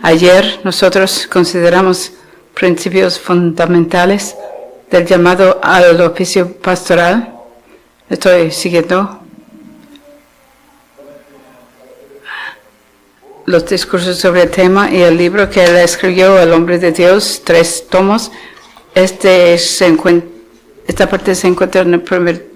Ayer nosotros consideramos principios fundamentales del llamado al oficio pastoral. Estoy siguiendo los discursos sobre el tema y el libro que él escribió, El Hombre de Dios, 3 tomos. Esta parte se encuentra en el primer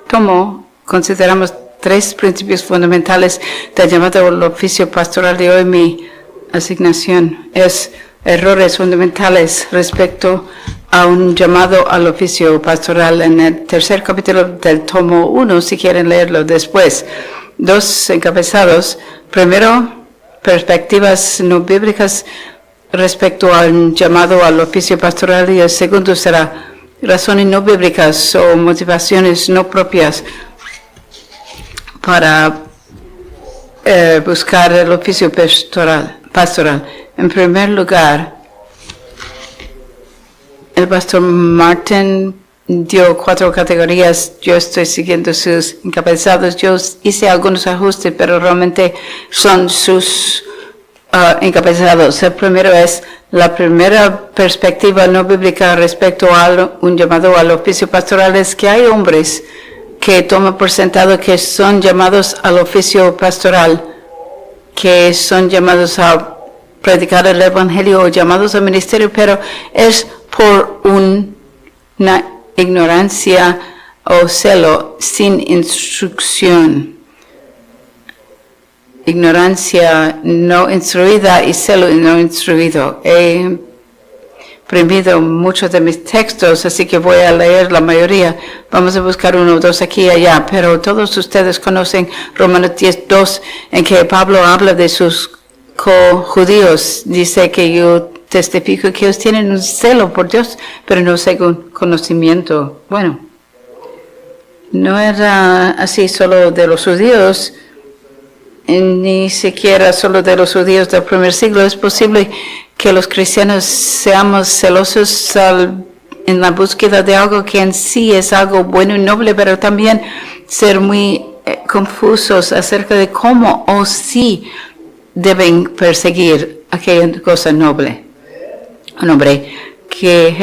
tomo. Consideramos 3 principios fundamentales del llamado al oficio pastoral de hoy. Mi asignación es errores fundamentales respecto a un llamado al oficio pastoral en el tercer capítulo del tomo 1, si quieren leerlo después. 2 encabezados. Primero, perspectivas no bíblicas respecto al llamado al oficio pastoral, y el segundo será razones no bíblicas o motivaciones no propias para buscar el oficio pastoral. En primer lugar, el pastor Martin dio 4 categorías. Yo estoy siguiendo sus encabezados. Yo hice algunos ajustes, pero realmente son sus encabezados. El primero es la primera perspectiva no bíblica respecto a un llamado al oficio pastoral, es que hay hombres que toman por sentado que son llamados al oficio pastoral, que son llamados a predicar el evangelio o llamados al ministerio, pero es por una ignorancia o celo sin instrucción. Ignorancia no instruida y celo no instruido. He imprimido muchos de mis textos, así que voy a leer la mayoría. Vamos a buscar 1 o 2 aquí y allá, pero todos ustedes conocen Romanos 10:2, en que Pablo habla de sus co-judíos. Dice que yo testifico que ellos tienen un celo por Dios, pero no según conocimiento. Bueno, no era así solo de los judíos, ni siquiera solo de los judíos del primer siglo. Es posible que los cristianos seamos celosos en la búsqueda de algo que en sí es algo bueno y noble, pero también ser muy confusos acerca de cómo o si deben perseguir aquella cosa noble. Un hombre que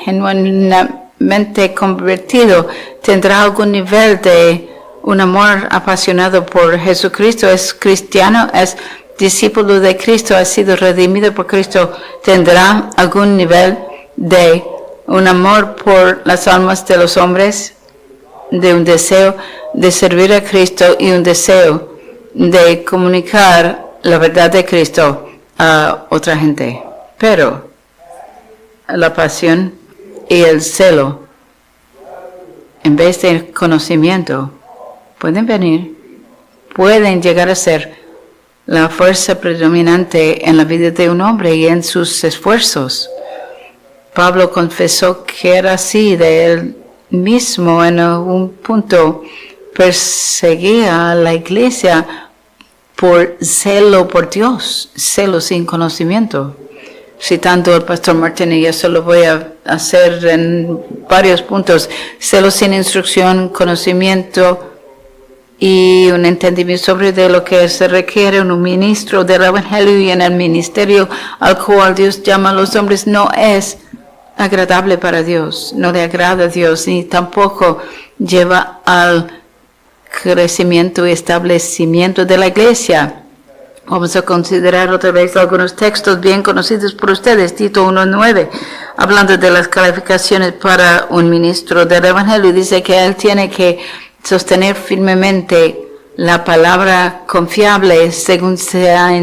genuinamente convertido tendrá algún nivel de un amor apasionado por Jesucristo, es cristiano, es discípulo de Cristo, ha sido redimido por Cristo, tendrá algún nivel de un amor por las almas de los hombres, de un deseo de servir a Cristo y un deseo de comunicar la verdad de Cristo a otra gente. Pero la pasión y el celo, en vez de conocimiento, pueden llegar a ser la fuerza predominante en la vida de un hombre y en sus esfuerzos. Pablo confesó que era así de él mismo. En un punto perseguía a la iglesia por celo por Dios, celo sin conocimiento. Citando al pastor Martin, y eso lo voy a hacer en varios puntos: celo sin instrucción, conocimiento y un entendimiento sobre de lo que se requiere en un ministro del evangelio y en el ministerio al cual Dios llama a los hombres no es agradable para Dios, no le agrada a Dios, ni tampoco lleva al crecimiento y establecimiento de la iglesia. Vamos a considerar otra vez algunos textos bien conocidos por ustedes. Tito 1:9, hablando de las calificaciones para un ministro del evangelio, dice que él tiene que sostener firmemente la palabra confiable según se ha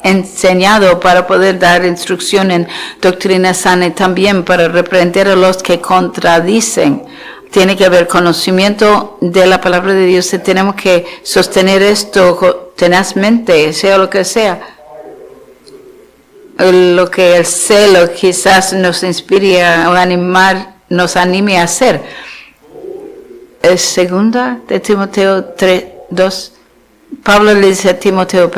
enseñado, para poder dar instrucción en doctrina sana y también para reprender a los que contradicen. Tiene que haber conocimiento de la palabra de Dios y tenemos que sostener esto tenazmente, sea lo que sea. Lo que el celo quizás nos inspire o nos anime a hacer. Es segunda de Timoteo 3:2. Pablo le dice a Timoteo,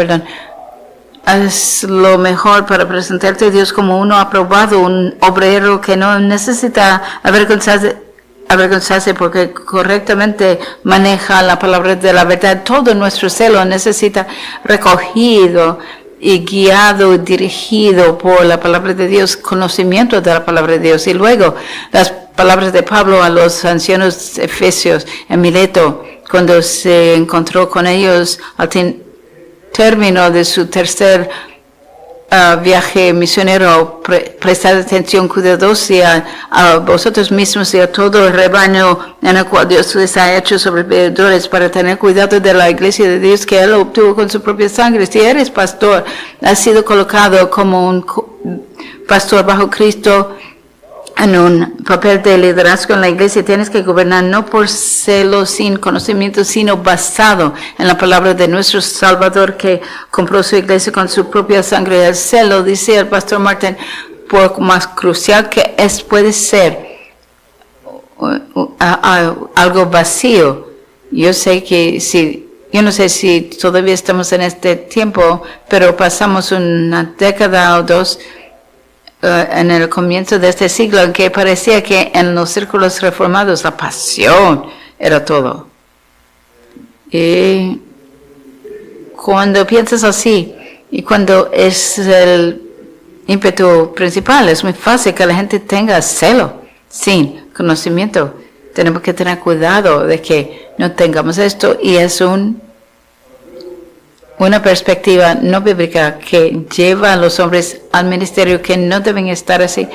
haz lo mejor para presentarte a Dios como uno aprobado, un obrero que no necesita avergonzarse porque correctamente maneja la palabra de la verdad. Todo nuestro celo necesita recogido y guiado y dirigido por la palabra de Dios, conocimiento de la palabra de Dios. Y luego las palabras de Pablo a los ancianos efesios en Mileto, cuando se encontró con ellos al término de su tercer viaje misionero, prestar atención cuidadosa a vosotros mismos y a todo el rebaño en el cual Dios les ha hecho sobrevividores para tener cuidado de la iglesia de Dios que Él obtuvo con su propia sangre. Si eres pastor, has sido colocado como un pastor bajo Cristo en un papel de liderazgo en la iglesia, tienes que gobernar no por celo sin conocimiento, sino basado en la palabra de nuestro Salvador que compró su iglesia con su propia sangre. El celo, dice el pastor Martin, por más crucial que es, puede ser algo vacío. Yo no sé si todavía estamos en este tiempo, pero pasamos una década o dos en el comienzo de este siglo en que parecía que en los círculos reformados la pasión era todo. Y cuando piensas así y cuando es el ímpetu principal, es muy fácil que la gente tenga celo sin conocimiento. Tenemos que tener cuidado de que no tengamos esto, y es una perspectiva no bíblica que lleva a los hombres al ministerio que no deben estar así,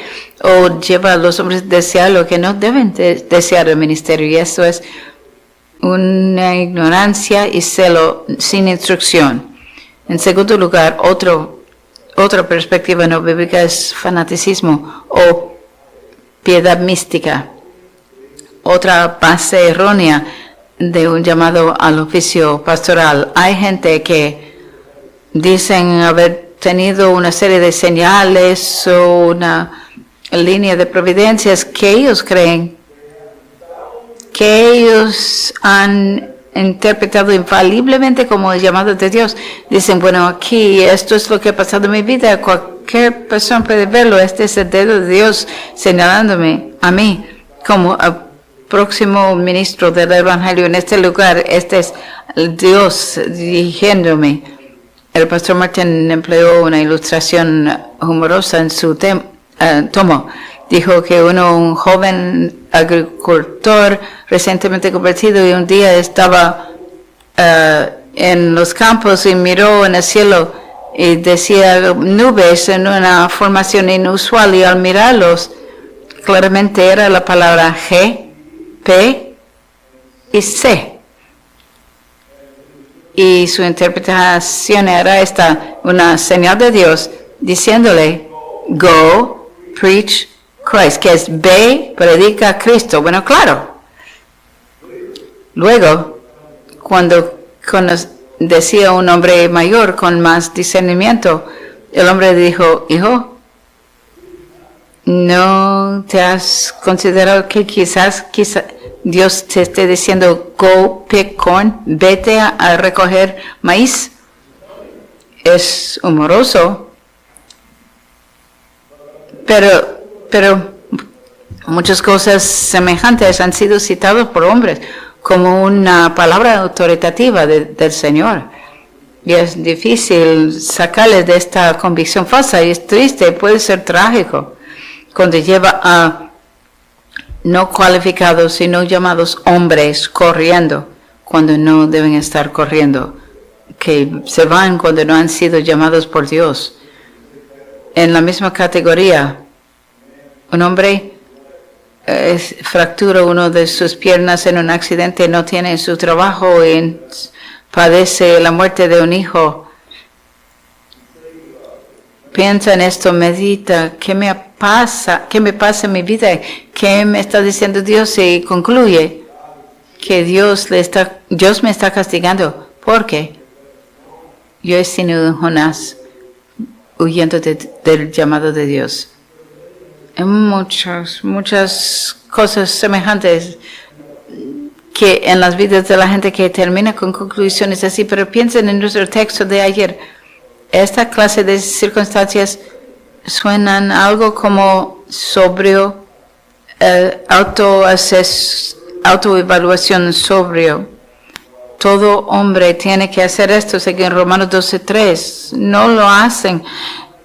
o lleva a los hombres a desear lo que no deben desear el ministerio, y eso es una ignorancia y celo sin instrucción. En segundo lugar, otra perspectiva no bíblica es fanaticismo o piedad mística, otra base errónea de un llamado al oficio pastoral. Hay gente que dicen haber tenido una serie de señales o una línea de providencias que ellos creen que ellos han interpretado infaliblemente como el llamado de Dios. Dicen, bueno, aquí esto es lo que ha pasado en mi vida, cualquier persona puede verlo, este es el dedo de Dios señalándome a mí como próximo ministro del Evangelio en este lugar. Este es Dios dirigiéndome. El pastor Martin empleó una ilustración humorosa en su tomo. Dijo que un joven agricultor recientemente convertido, y un día estaba en los campos y miró en el cielo y decía nubes en una formación inusual, y al mirarlos claramente era la palabra G, P y C. Y su interpretación era esta, una señal de Dios diciéndole, go, preach Christ, que es ve, predica a Cristo. Bueno, claro. Luego, cuando decía un hombre mayor con más discernimiento, el hombre dijo, hijo, ¿no te has considerado que quizás Dios te esté diciendo, go pick corn, vete a recoger maíz? Es humoroso, pero muchas cosas semejantes han sido citadas por hombres como una palabra autoritativa del Señor. Y es difícil sacarles de esta convicción falsa, y es triste, puede ser trágico, cuando lleva a no cualificados sino llamados hombres corriendo cuando no deben estar corriendo, que se van cuando no han sido llamados por Dios. En la misma categoría, un hombre fractura una de sus piernas en un accidente, no tiene su trabajo y padece la muerte de un hijo. Piensa en esto, medita, ¿qué me pasa en mi vida? ¿Qué me está diciendo Dios? Y concluye que Dios me está castigando. ¿Por qué? Yo he sido un Jonás huyendo del llamado de Dios. Hay muchas cosas semejantes que en las vidas de la gente que termina con conclusiones así, pero piensen en nuestro texto de ayer. Esta clase de circunstancias suenan algo como sobrio, autoevaluación sobrio. todo hombre tiene que hacer esto, según Romanos 12:3. No lo hacen.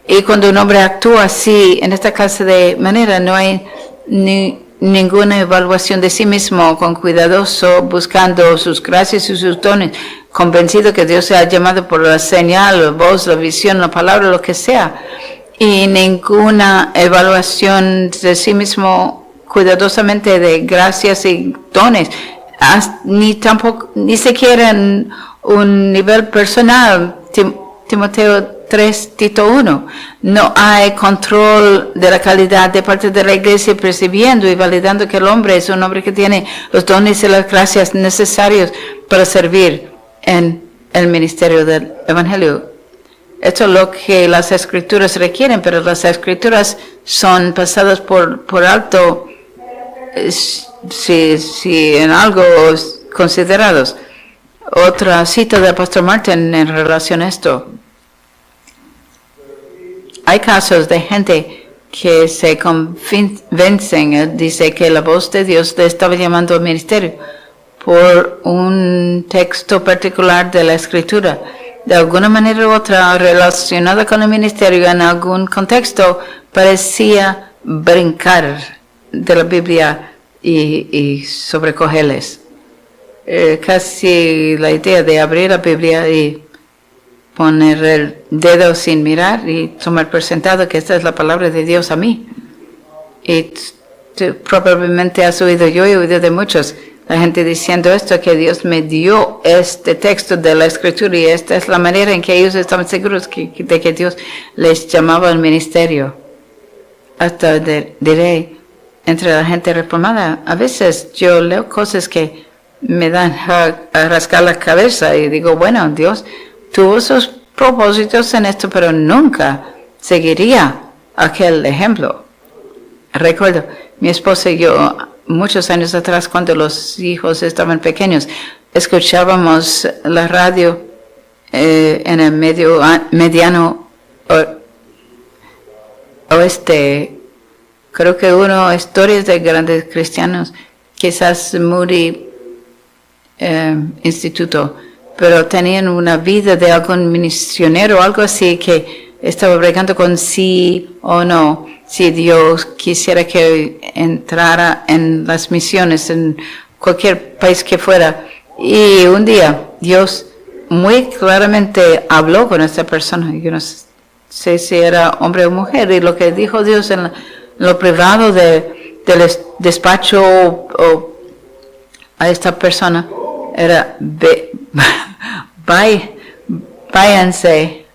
Y cuando un hombre actúa así, en esta clase de manera, no hay ninguna evaluación de sí mismo, con cuidadoso, buscando sus gracias y sus dones, convencido que Dios se ha llamado por la señal, la voz, la visión, la palabra, lo que sea. Y ninguna evaluación de sí mismo cuidadosamente de gracias y dones, ni siquiera en un nivel personal. Timoteo 3, Tito 1. No hay control de la calidad de parte de la iglesia, percibiendo y validando que el hombre es un hombre que tiene los dones y las gracias necesarios para servir en el ministerio del Evangelio. Esto es lo que las escrituras requieren, pero las escrituras son pasadas por alto si en algo considerados. Otra cita del pastor Martin en relación a esto. Hay casos de gente que se convencen, dice que la voz de Dios le estaba llamando al ministerio por un texto particular de la Escritura, de alguna manera u otra relacionada con el ministerio en algún contexto, parecía brincar de la Biblia y sobrecogerles. Casi la idea de abrir la Biblia y poner el dedo sin mirar y tomar por sentado que esta es la palabra de Dios a mí. Y tú probablemente has oído, yo he oído de muchos, la gente diciendo esto, que Dios me dio este texto de la Escritura y esta es la manera en que ellos estaban seguros de que Dios les llamaba al ministerio. Hasta diré, entre la gente reformada, a veces yo leo cosas que me dan a rascar la cabeza y digo, bueno, Dios tuvo sus propósitos en esto, pero nunca seguiría aquel ejemplo. Recuerdo, mi esposa y yo, muchos años atrás, cuando los hijos estaban pequeños, escuchábamos la radio en el mediano oeste. Creo que historias de grandes cristianos, quizás Moody Instituto, pero tenían una vida de algún misionero o algo así que estaba bregando con sí o no, si Dios quisiera que entrara en las misiones en cualquier país que fuera. Y un día Dios muy claramente habló con esta persona. Yo no sé si era hombre o mujer, y lo que dijo Dios en lo privado del despacho o a esta persona era: váyanse.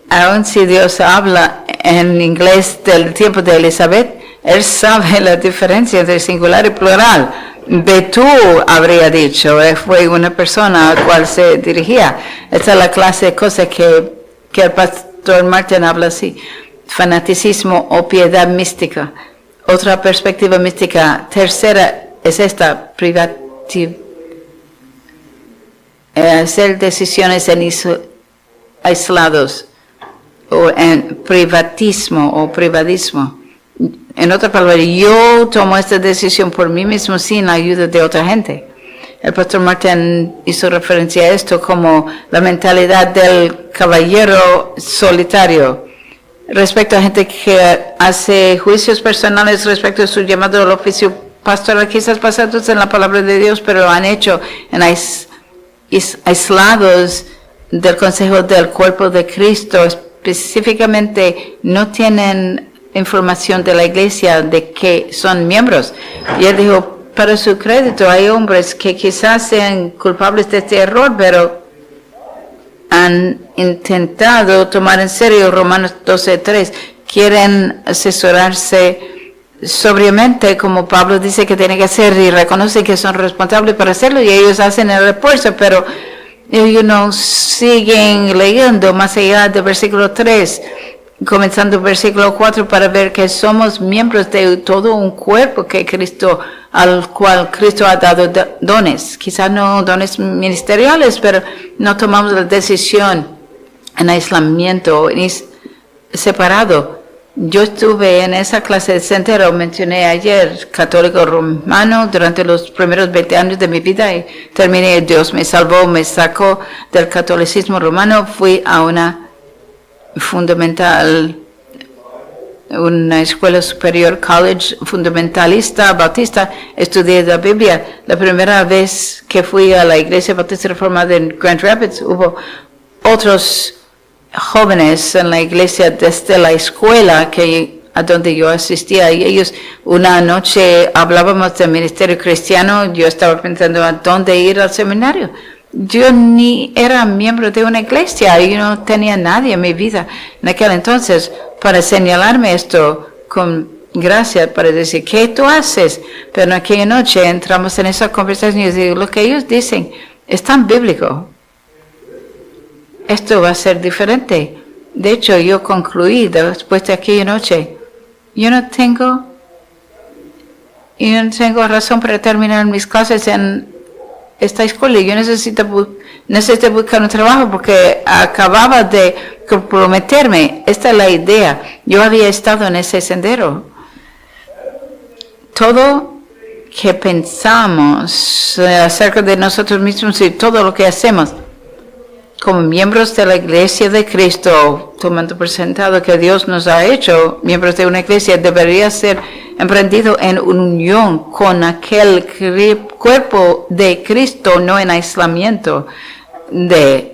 Aun si Dios habla en inglés del tiempo de Elizabeth, Él sabe la diferencia entre singular y plural. De tú, habría dicho, fue una persona a la cual se dirigía. Esta es la clase de cosas que el pastor Martin habla así: fanaticismo o piedad mística. Otra perspectiva mística tercera es esta: hacer decisiones aislados, o en privatismo o privadismo. En otras palabras, yo tomo esta decisión por mí mismo sin la ayuda de otra gente. El pastor Martin hizo referencia a esto como la mentalidad del caballero solitario. Respecto a gente que hace juicios personales respecto a su llamado al oficio pastoral, quizás basados en la palabra de Dios, pero lo han hecho en aislados del consejo del cuerpo de Cristo. Específicamente no tienen información de la iglesia de que son miembros. Y él dijo, para su crédito, hay hombres que quizás sean culpables de este error, pero han intentado tomar en serio Romanos 12:3. Quieren asesorarse sobriamente, como Pablo dice que tiene que hacer, y reconocen que son responsables para hacerlo, y ellos hacen el refuerzo, pero ellos no siguen leyendo más allá del versículo 3, comenzando el versículo 4, para ver que somos miembros de todo un cuerpo que al cual Cristo ha dado dones. Quizás no dones ministeriales, pero no tomamos la decisión en aislamiento, separado. Yo estuve en esa clase de sendero, mencioné ayer, católico romano, durante los primeros 20 años de mi vida y terminé, Dios me salvó, me sacó del catolicismo romano, fui a una escuela superior, college fundamentalista, bautista, estudié la Biblia. La primera vez que fui a la iglesia bautista reformada en Grand Rapids, hubo otros jóvenes en la iglesia desde la escuela a donde yo asistía y ellos una noche hablábamos del ministerio cristiano. Yo estaba pensando a dónde ir al seminario. Yo ni era miembro de una iglesia, yo no tenía nadie en mi vida en aquel entonces para señalarme esto con gracia, para decir, ¿qué tú haces? Pero en aquella noche entramos en esa conversación y yo digo, lo que ellos dicen es tan bíblico. Esto va a ser diferente. De hecho, yo concluí después de aquella noche, yo no tengo razón para terminar mis clases en esta escuela. Yo necesito buscar un trabajo porque acababa de comprometerme. Esta es la idea. Yo había estado en ese sendero. Todo que pensamos acerca de nosotros mismos y todo lo que hacemos como miembros de la Iglesia de Cristo, tomando por sentado que Dios nos ha hecho miembros de una iglesia, debería ser emprendido en unión con aquel cuerpo de Cristo, no en aislamiento del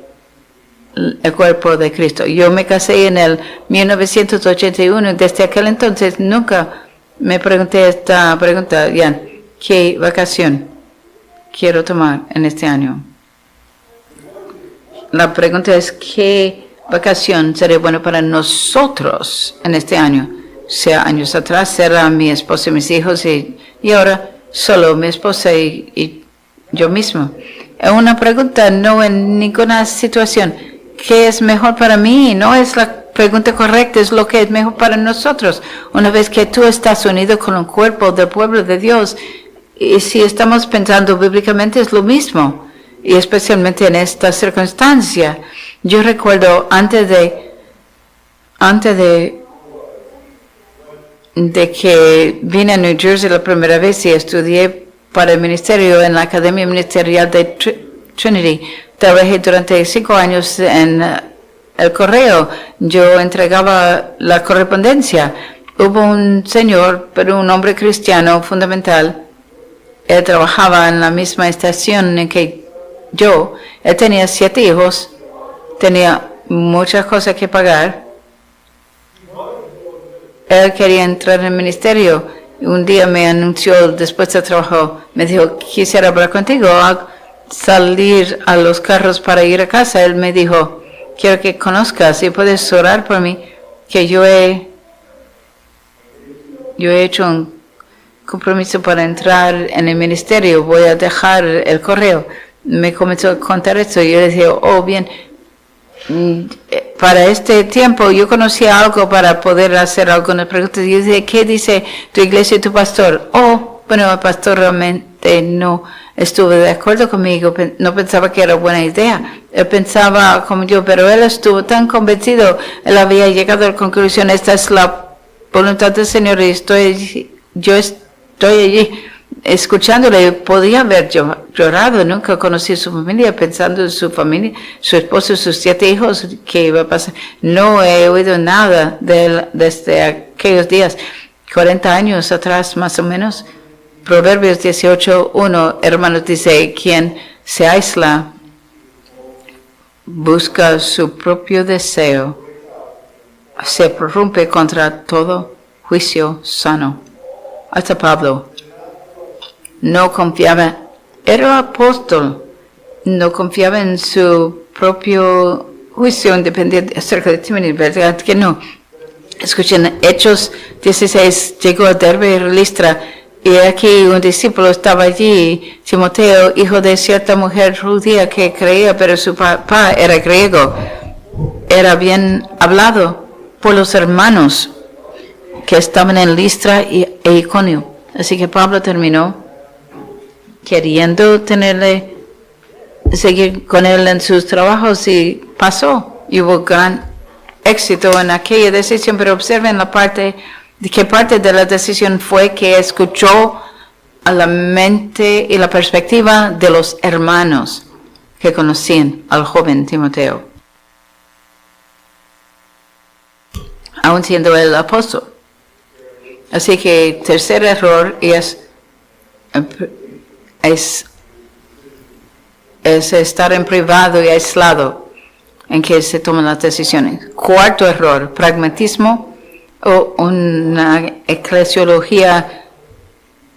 cuerpo de Cristo. Yo me casé en el 1981, desde aquel entonces nunca me pregunté esta pregunta, Ian, ¿qué vacación quiero tomar en este año? La pregunta es, ¿qué vacación sería bueno para nosotros en este año? Sea años atrás, era mi esposa y mis hijos y ahora solo mi esposa y yo mismo. Es una pregunta, no en ninguna situación. ¿Qué es mejor para mí? No es la pregunta correcta, es lo que es mejor para nosotros. Una vez que tú estás unido con un cuerpo del pueblo de Dios, y si estamos pensando bíblicamente es lo mismo. Y especialmente en esta circunstancia. Yo recuerdo antes de que vine a New Jersey la primera vez y estudié para el ministerio en la Academia Ministerial de Trinity. Trabajé durante 5 años en el correo. Yo entregaba la correspondencia. Hubo un señor, pero un hombre cristiano fundamental. Él trabajaba en la misma estación en que él tenía 7 hijos, tenía muchas cosas que pagar. Él quería entrar en el ministerio. Un día me anunció después del trabajo, me dijo, quisiera hablar contigo, salir a los carros para ir a casa. Él me dijo, quiero que conozcas y puedes orar por mí, que yo he hecho un compromiso para entrar en el ministerio, voy a dejar el correo. Me comenzó a contar esto y yo le dije, oh, bien, para este tiempo yo conocía algo para poder hacer algunas preguntas. Y yo dije, ¿qué dice tu iglesia y tu pastor? Oh, bueno, el pastor realmente no estuvo de acuerdo conmigo, no pensaba que era buena idea. Él pensaba como yo, pero él estuvo tan convencido, él había llegado a la conclusión, esta es la voluntad del Señor y yo estoy allí. Escuchándole, podía haber llorado. Nunca conocí a su familia, pensando en su familia, su esposo, sus 7 hijos, qué iba a pasar. No he oído nada de él desde aquellos días, 40 años atrás más o menos. Proverbios 18:1, hermanos, dice, quien se aísla busca su propio deseo, se prorrumpe contra todo juicio sano. Hasta Pablo no confiaba, era apóstol, no confiaba en su propio juicio independiente acerca de Timothy, ¿verdad que no? Escuchen, Hechos 16, llegó a Derbe y Listra, y aquí un discípulo estaba allí, Timoteo, hijo de cierta mujer judía que creía, pero su papá era griego. Era bien hablado por los hermanos que estaban en Listra e Iconio. Así que Pablo terminó queriendo seguir con él en sus trabajos y pasó. Y hubo gran éxito en aquella decisión, pero observen qué parte de la decisión fue que escuchó a la mente y la perspectiva de los hermanos que conocían al joven Timoteo, aun siendo el apóstol. Así que tercer error es estar en privado y aislado en que se toman las decisiones. Cuarto error, pragmatismo o una eclesiología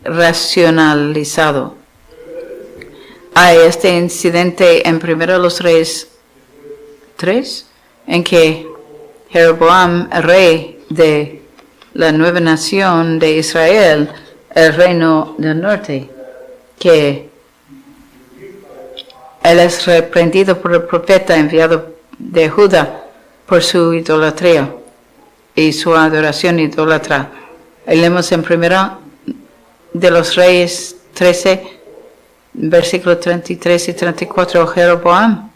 racionalizado. Hay este incidente en 1 Reyes 3, en que Jeroboam, el rey de la nueva nación de Israel, el reino del norte, que él es reprendido por el profeta enviado de Judá por su idolatría y su adoración idólatra. Y leemos en 1 Reyes 13, versículos 33 y 34, Jeroboam,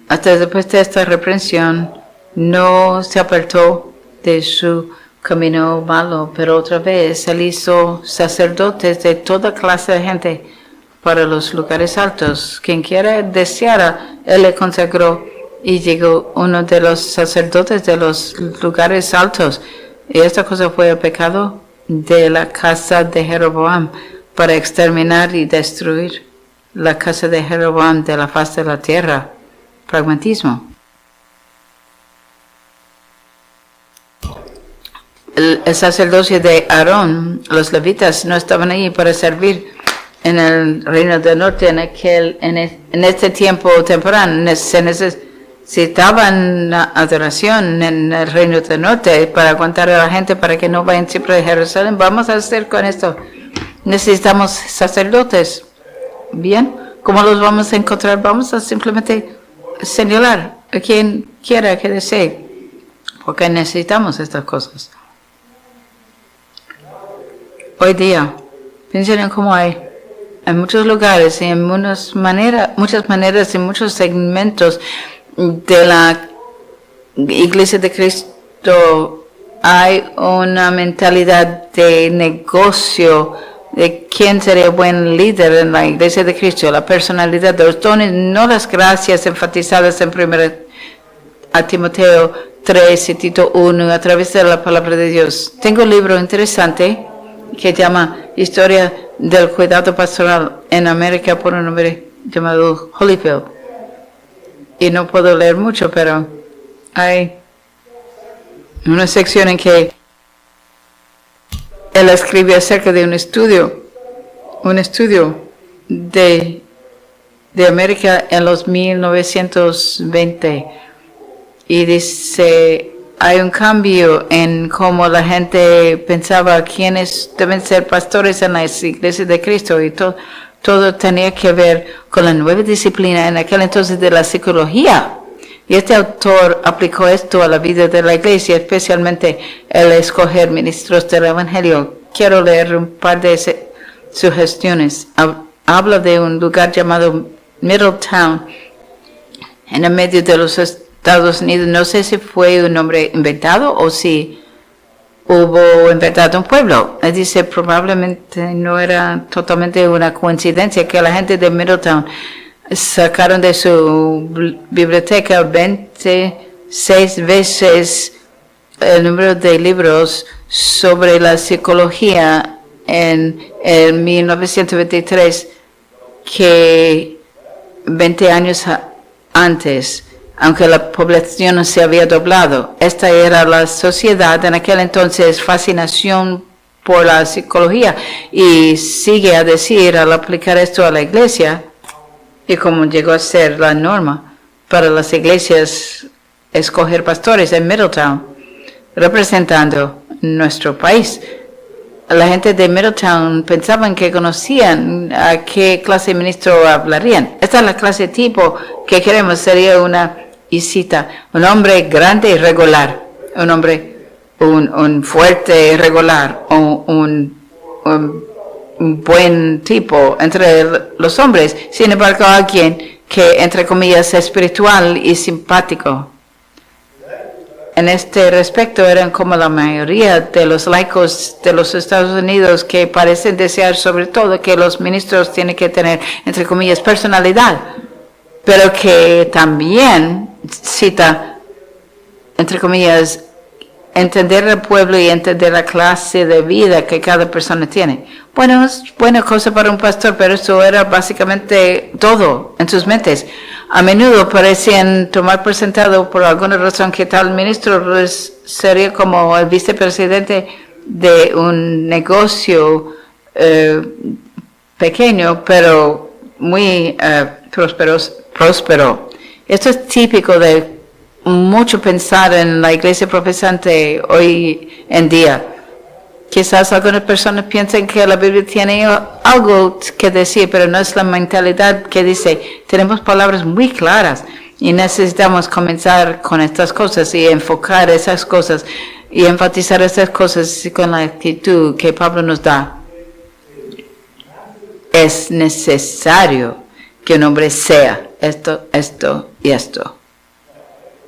hasta después de esta reprensión, no se apartó de su camino malo, pero otra vez él hizo sacerdotes de toda clase de gente para los lugares altos. Quien quiera deseara, él le consagró y llegó uno de los sacerdotes de los lugares altos. Y esta cosa fue el pecado de la casa de Jeroboam para exterminar y destruir la casa de Jeroboam de la faz de la tierra. Pragmatismo. El sacerdocio de Aarón, los levitas no estaban ahí para servir en el reino del norte en este tiempo temprano. Se necesitaban adoración en el reino del norte para aguantar a la gente para que no vayan siempre a Jerusalén. Vamos a hacer con esto. Necesitamos sacerdotes. Bien, ¿cómo los vamos a encontrar? Vamos a simplemente señalar a quien quiera que desee, porque necesitamos estas cosas. Hoy día, piensen en cómo hay en muchos lugares y en muchas maneras y muchos segmentos de la Iglesia de Cristo hay una mentalidad de negocio de quién sería buen líder en la Iglesia de Cristo, la personalidad de los dones, no las gracias enfatizadas en 1 Timoteo 3 y Tito 1 a través de la palabra de Dios. Tengo un libro interesante que llama Historia del Cuidado Pastoral en América por un hombre llamado Holyfield. Y no puedo leer mucho, pero hay una sección en que él escribe acerca de un estudio de América en los 1920. Y dice, hay un cambio en cómo la gente pensaba quiénes deben ser pastores en las iglesias de Cristo, y todo tenía que ver con la nueva disciplina en aquel entonces de la psicología. Y este autor aplicó esto a la vida de la iglesia, especialmente el escoger ministros del evangelio. Quiero leer un par de sugestiones. Habla de un lugar llamado Middletown, en el medio de los Estados Unidos. No sé si fue un nombre inventado o si hubo inventado un pueblo. Él dice probablemente no era totalmente una coincidencia que la gente de Middletown sacaron de su biblioteca 26 veces el número de libros sobre la psicología en el 1923 que 20 años antes, aunque la población se había doblado. Esta era la sociedad en aquel entonces, fascinación por la psicología, y sigue a decir al aplicar esto a la iglesia, y como llegó a ser la norma para las iglesias escoger pastores en Middletown, representando nuestro país. La gente de Middletown pensaban que conocían a qué clase de ministro hablarían. Esta es la clase tipo que queremos, sería una Isita, un hombre grande y regular, un hombre, un fuerte y regular, un buen tipo entre los hombres. Sin embargo, alguien que, entre comillas, es espiritual y simpático. en este respecto eran como la mayoría de los laicos de los Estados Unidos, que parecen desear sobre todo que los ministros tienen que tener, entre comillas, personalidad, pero que también cita, entre comillas, entender al pueblo y entender la clase de vida que cada persona tiene. Bueno, es buena cosa para un pastor, pero eso era básicamente todo en sus mentes. A menudo parecían tomar por sentado, por alguna razón, que tal ministro sería como el vicepresidente de un negocio pequeño, pero muy próspero. Esto es típico de mucho pensar en la iglesia profesante hoy en día. Quizás algunas personas piensen que la Biblia tiene algo que decir, pero no es la mentalidad que dice. Tenemos palabras muy claras y necesitamos comenzar con estas cosas y enfocar esas cosas y enfatizar esas cosas con la actitud que Pablo nos da. Es necesario que un hombre sea esto, esto y esto.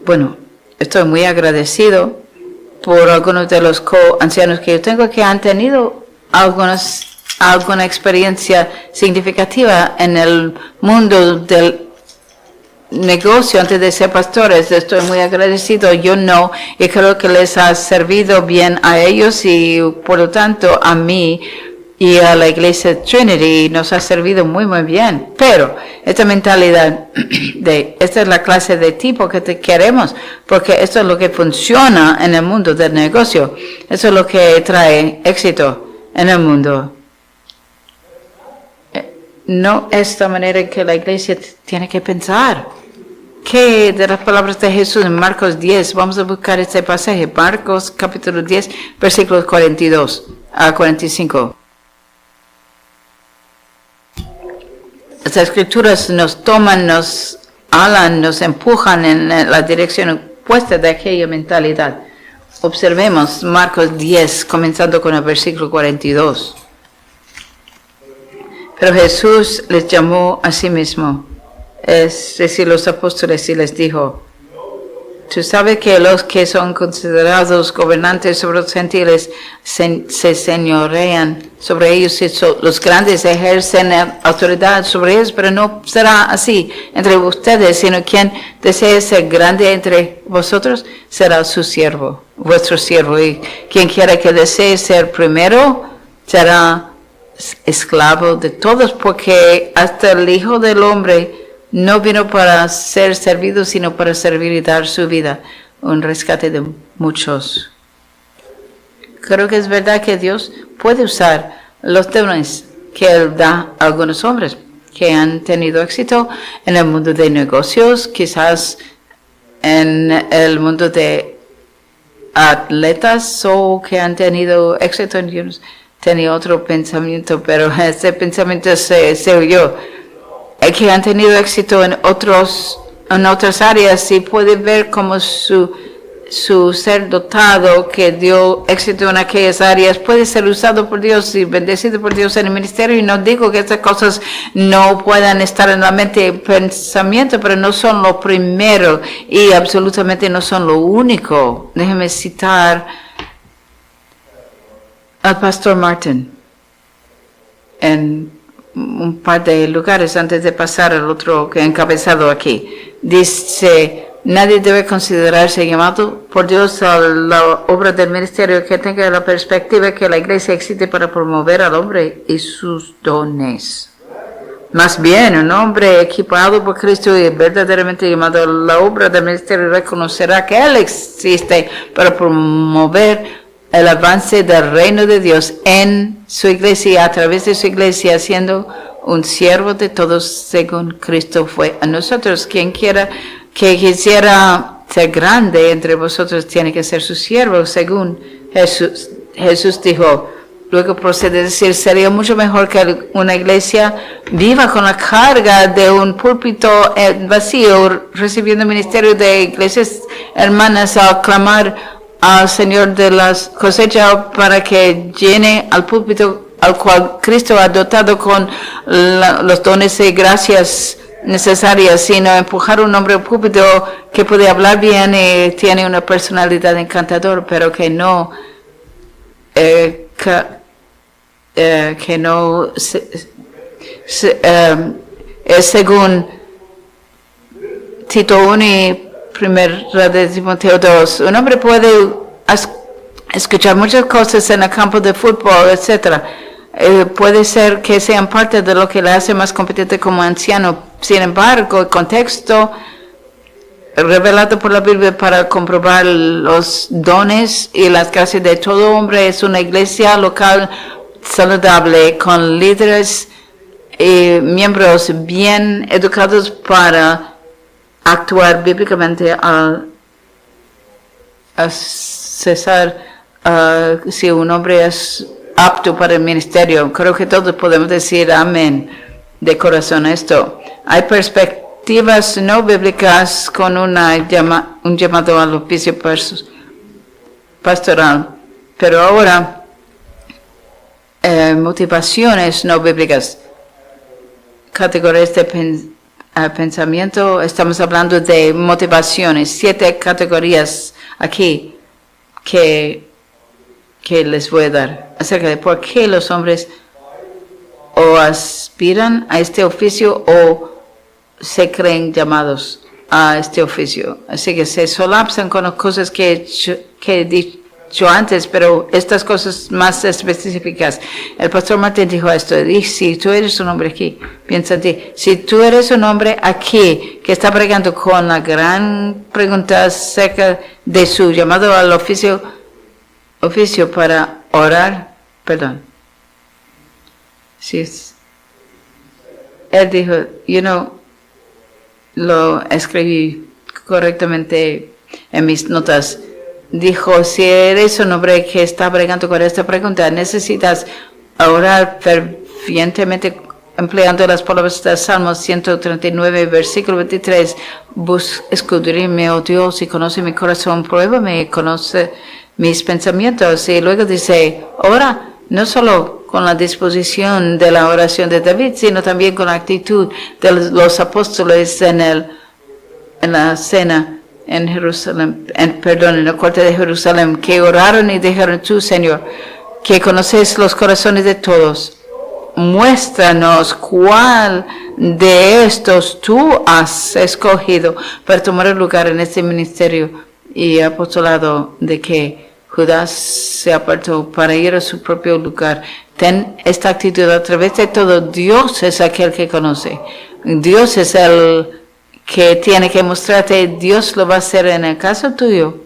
Bueno, estoy muy agradecido por algunos de los co-ancianos que yo tengo que han tenido alguna experiencia significativa en el mundo del negocio antes de ser pastores. Estoy muy agradecido. Yo no, y creo que les ha servido bien a ellos y por lo tanto a mí y a la iglesia Trinity nos ha servido muy, muy bien. Pero esta mentalidad de esta es la clase de tipo que te queremos, porque esto es lo que funciona en el mundo del negocio. Eso es lo que trae éxito en el mundo. No es la manera en que la iglesia tiene que pensar. ¿Qué de las palabras de Jesús en Marcos 10? Vamos a buscar este pasaje. Marcos capítulo 10, versículos 42 a 45. Las escrituras nos toman, nos alan, nos empujan en la dirección opuesta de aquella mentalidad. Observemos Marcos 10, comenzando con el versículo 42. Pero Jesús les llamó a sí mismo, es decir, los apóstoles, y les dijo: tú sabes que los que son considerados gobernantes sobre los gentiles se señorean sobre ellos, y los grandes ejercen autoridad sobre ellos, pero no será así entre ustedes, sino quien desee ser grande entre vosotros será su siervo, vuestro siervo, y quien quiera que desee ser primero será esclavo de todos, porque hasta el Hijo del Hombre no vino para ser servido, sino para servir y dar su vida, un rescate de muchos. Creo que es verdad que Dios puede usar los dones que Él da a algunos hombres que han tenido éxito en el mundo de negocios, quizás en el mundo de atletas, o que han tenido éxito en Dios. Tenía otro pensamiento, pero ese pensamiento se huyó. Que han tenido éxito en otras áreas, y puede ver como su ser dotado que dio éxito en aquellas áreas puede ser usado por Dios y bendecido por Dios en el ministerio. Y no digo que estas cosas no puedan estar en la mente y pensamiento, pero no son lo primero y absolutamente no son lo único. Déjeme citar al pastor Martin en un par de lugares antes de pasar al otro que he encabezado aquí. Dice: nadie debe considerarse llamado por Dios a la obra del ministerio que tenga la perspectiva que la iglesia existe para promover al hombre y sus dones. Más bien, un hombre equipado por Cristo y verdaderamente llamado a la obra del ministerio reconocerá que Él existe para promover el avance del reino de Dios en su iglesia, a través de su iglesia, siendo un siervo de todos según Cristo fue a nosotros. Quien quiera que quisiera ser grande entre vosotros tiene que ser su siervo, según Jesús. Jesús dijo, luego procede a decir: sería mucho mejor que una iglesia viva con la carga de un púlpito vacío, recibiendo ministerio de iglesias hermanas, a clamar al Señor de las cosechas para que llene al púlpito al cual Cristo ha dotado con los dones y gracias necesarias, sino empujar un hombre al púlpito que puede hablar bien y tiene una personalidad encantadora, pero que no es según Tito 1 y 1 de Timoteo 2. Un hombre puede escuchar muchas cosas en el campo de fútbol, etc. Puede ser que sean parte de lo que le hace más competente como anciano. Sin embargo, el contexto revelado por la Biblia para comprobar los dones y las gracias de todo hombre es una iglesia local saludable con líderes y miembros bien educados para actuar bíblicamente al cesar si un hombre es apto para el ministerio. Creo que todos podemos decir amén de corazón a esto. Hay perspectivas no bíblicas con un llamado al oficio pastoral, pero ahora motivaciones no bíblicas, categorías de pensamiento. Estamos hablando de motivaciones, 7 categorías aquí que les voy a dar acerca de por qué los hombres o aspiran a este oficio o se creen llamados a este oficio. Así que se solapsan con las cosas que he dicho antes, pero estas cosas más específicas. El pastor Martín dijo esto, si tú eres un hombre aquí, piensa en ti, si tú eres un hombre aquí que está bregando con la gran pregunta acerca de su llamado al oficio para orar, perdón. Sí, él dijo, lo escribí correctamente en mis notas. Dijo, si eres un hombre que está bregando con esta pregunta, necesitas orar fervientemente empleando las palabras del Salmo 139, versículo 23. Escudriñame, oh Dios, y conoce mi corazón, pruébame, conoce mis pensamientos. Y luego dice, ora, no solo con la disposición de la oración de David, sino también con la actitud de los apóstoles en la cena en Jerusalén, en la corte de Jerusalén, que oraron y dijeron, tú, Señor, que conoces los corazones de todos, muéstranos cuál de estos tú has escogido para tomar el lugar en este ministerio y apostolado de que Judas se apartó para ir a su propio lugar. Ten esta actitud a través de todo. Dios es aquel que conoce. Dios es el que tiene que mostrarte. Dios lo va a hacer en el caso tuyo.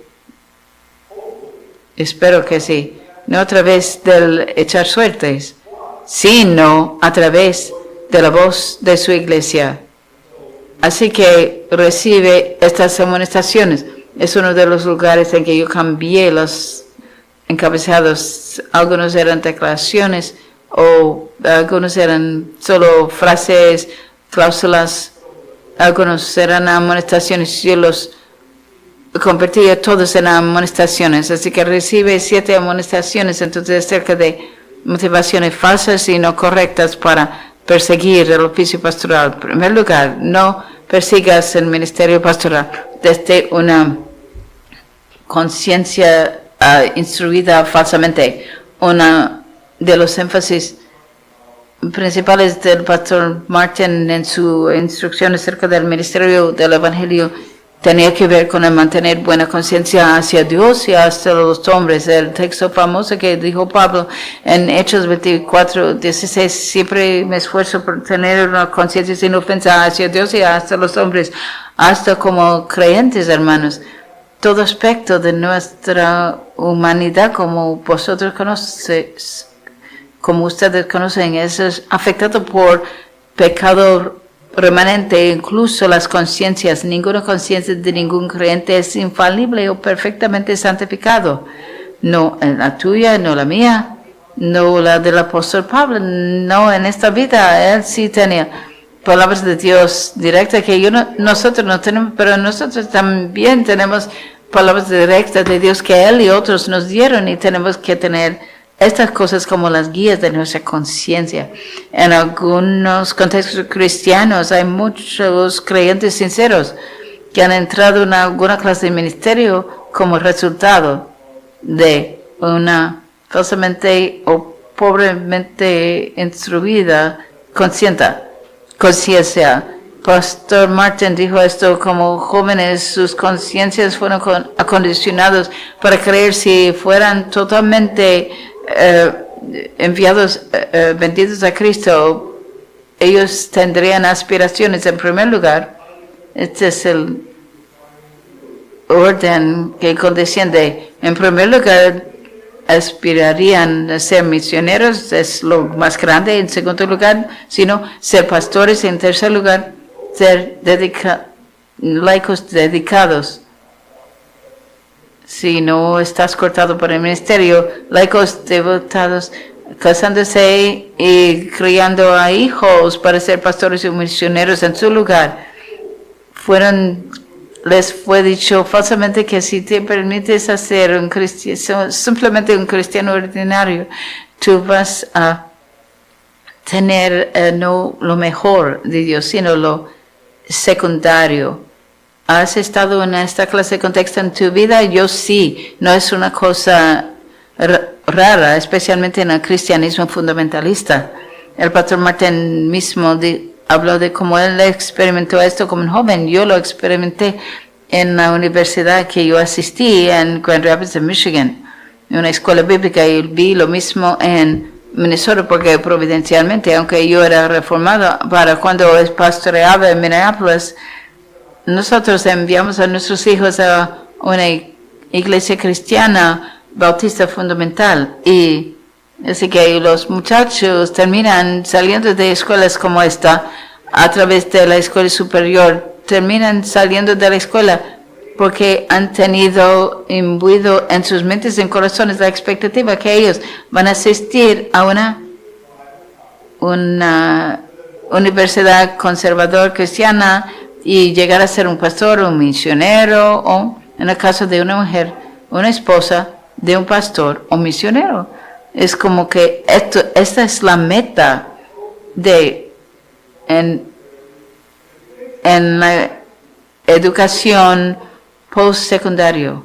Espero que sí. No a través del echar suertes, sino a través de la voz de su iglesia. Así que recibe estas amonestaciones. Es uno de los lugares en que yo cambié los encabezados. Algunos eran declaraciones o algunos eran solo frases, cláusulas. Algunos eran amonestaciones. Yo los convertía todos en amonestaciones. Así que recibe 7 amonestaciones. Entonces acerca de motivaciones falsas y no correctas para perseguir el oficio pastoral. En primer lugar, no persigas el ministerio pastoral desde una conciencia instruida falsamente. Una de los énfasis principales del pastor Martin en su instrucción acerca del ministerio del Evangelio tenía que ver con el mantener buena conciencia hacia Dios y hacia los hombres. El texto famoso que dijo Pablo en Hechos 24:16, siempre me esfuerzo por tener una conciencia sin ofensa hacia Dios y hacia los hombres, hasta como creyentes, hermanos. Todo aspecto de nuestra humanidad, como vosotros conocéis, como ustedes conocen, es afectado por pecado remanente, incluso las conciencias. Ninguna conciencia de ningún creyente es infalible o perfectamente santificado. No la tuya, no la mía, no la del apóstol Pablo, no en esta vida. Él sí tenía palabras de Dios directas que nosotros no tenemos, pero nosotros también tenemos palabras directas de Dios que Él y otros nos dieron y tenemos que tener estas cosas como las guías de nuestra conciencia. En algunos contextos cristianos hay muchos creyentes sinceros que han entrado en alguna clase de ministerio como resultado de una falsamente o pobremente instruida conciencia. Pastor Martin dijo esto: como jóvenes, sus conciencias fueron acondicionados para creer si fueran totalmente vendidos a Cristo, ellos tendrían aspiraciones. En primer lugar, este es el orden que condesciende. En primer lugar, aspirarían a ser misioneros, es lo más grande. En segundo lugar, sino ser pastores. En tercer lugar, ser laicos dedicados. Si no estás cortado por el ministerio, laicos devotados, casándose y criando a hijos para ser pastores y misioneros en su lugar. Les fue dicho falsamente que si te permites hacer simplemente un cristiano ordinario, tú vas a tener no lo mejor de Dios, sino lo secundario. ¿Has estado en esta clase de contexto en tu vida? Yo sí. No es una cosa rara, especialmente en el cristianismo fundamentalista. El pastor Martin mismo habló de cómo él experimentó esto como un joven. Yo lo experimenté en la universidad que yo asistí en Grand Rapids, en Michigan, en una escuela bíblica, y vi lo mismo en Minnesota, porque providencialmente, aunque yo era reformado, para cuando pastoreaba en Minneapolis, nosotros enviamos a nuestros hijos a una iglesia cristiana bautista fundamental, y así que los muchachos terminan saliendo de escuelas como esta a través de la escuela superior, terminan saliendo de la escuela porque han tenido imbuido en sus mentes y en corazones la expectativa que ellos van a asistir a una universidad conservadora cristiana y llegar a ser un pastor, un misionero, o en el caso de una mujer, una esposa de un pastor o misionero. Es como que esta es la meta en la educación postsecundario.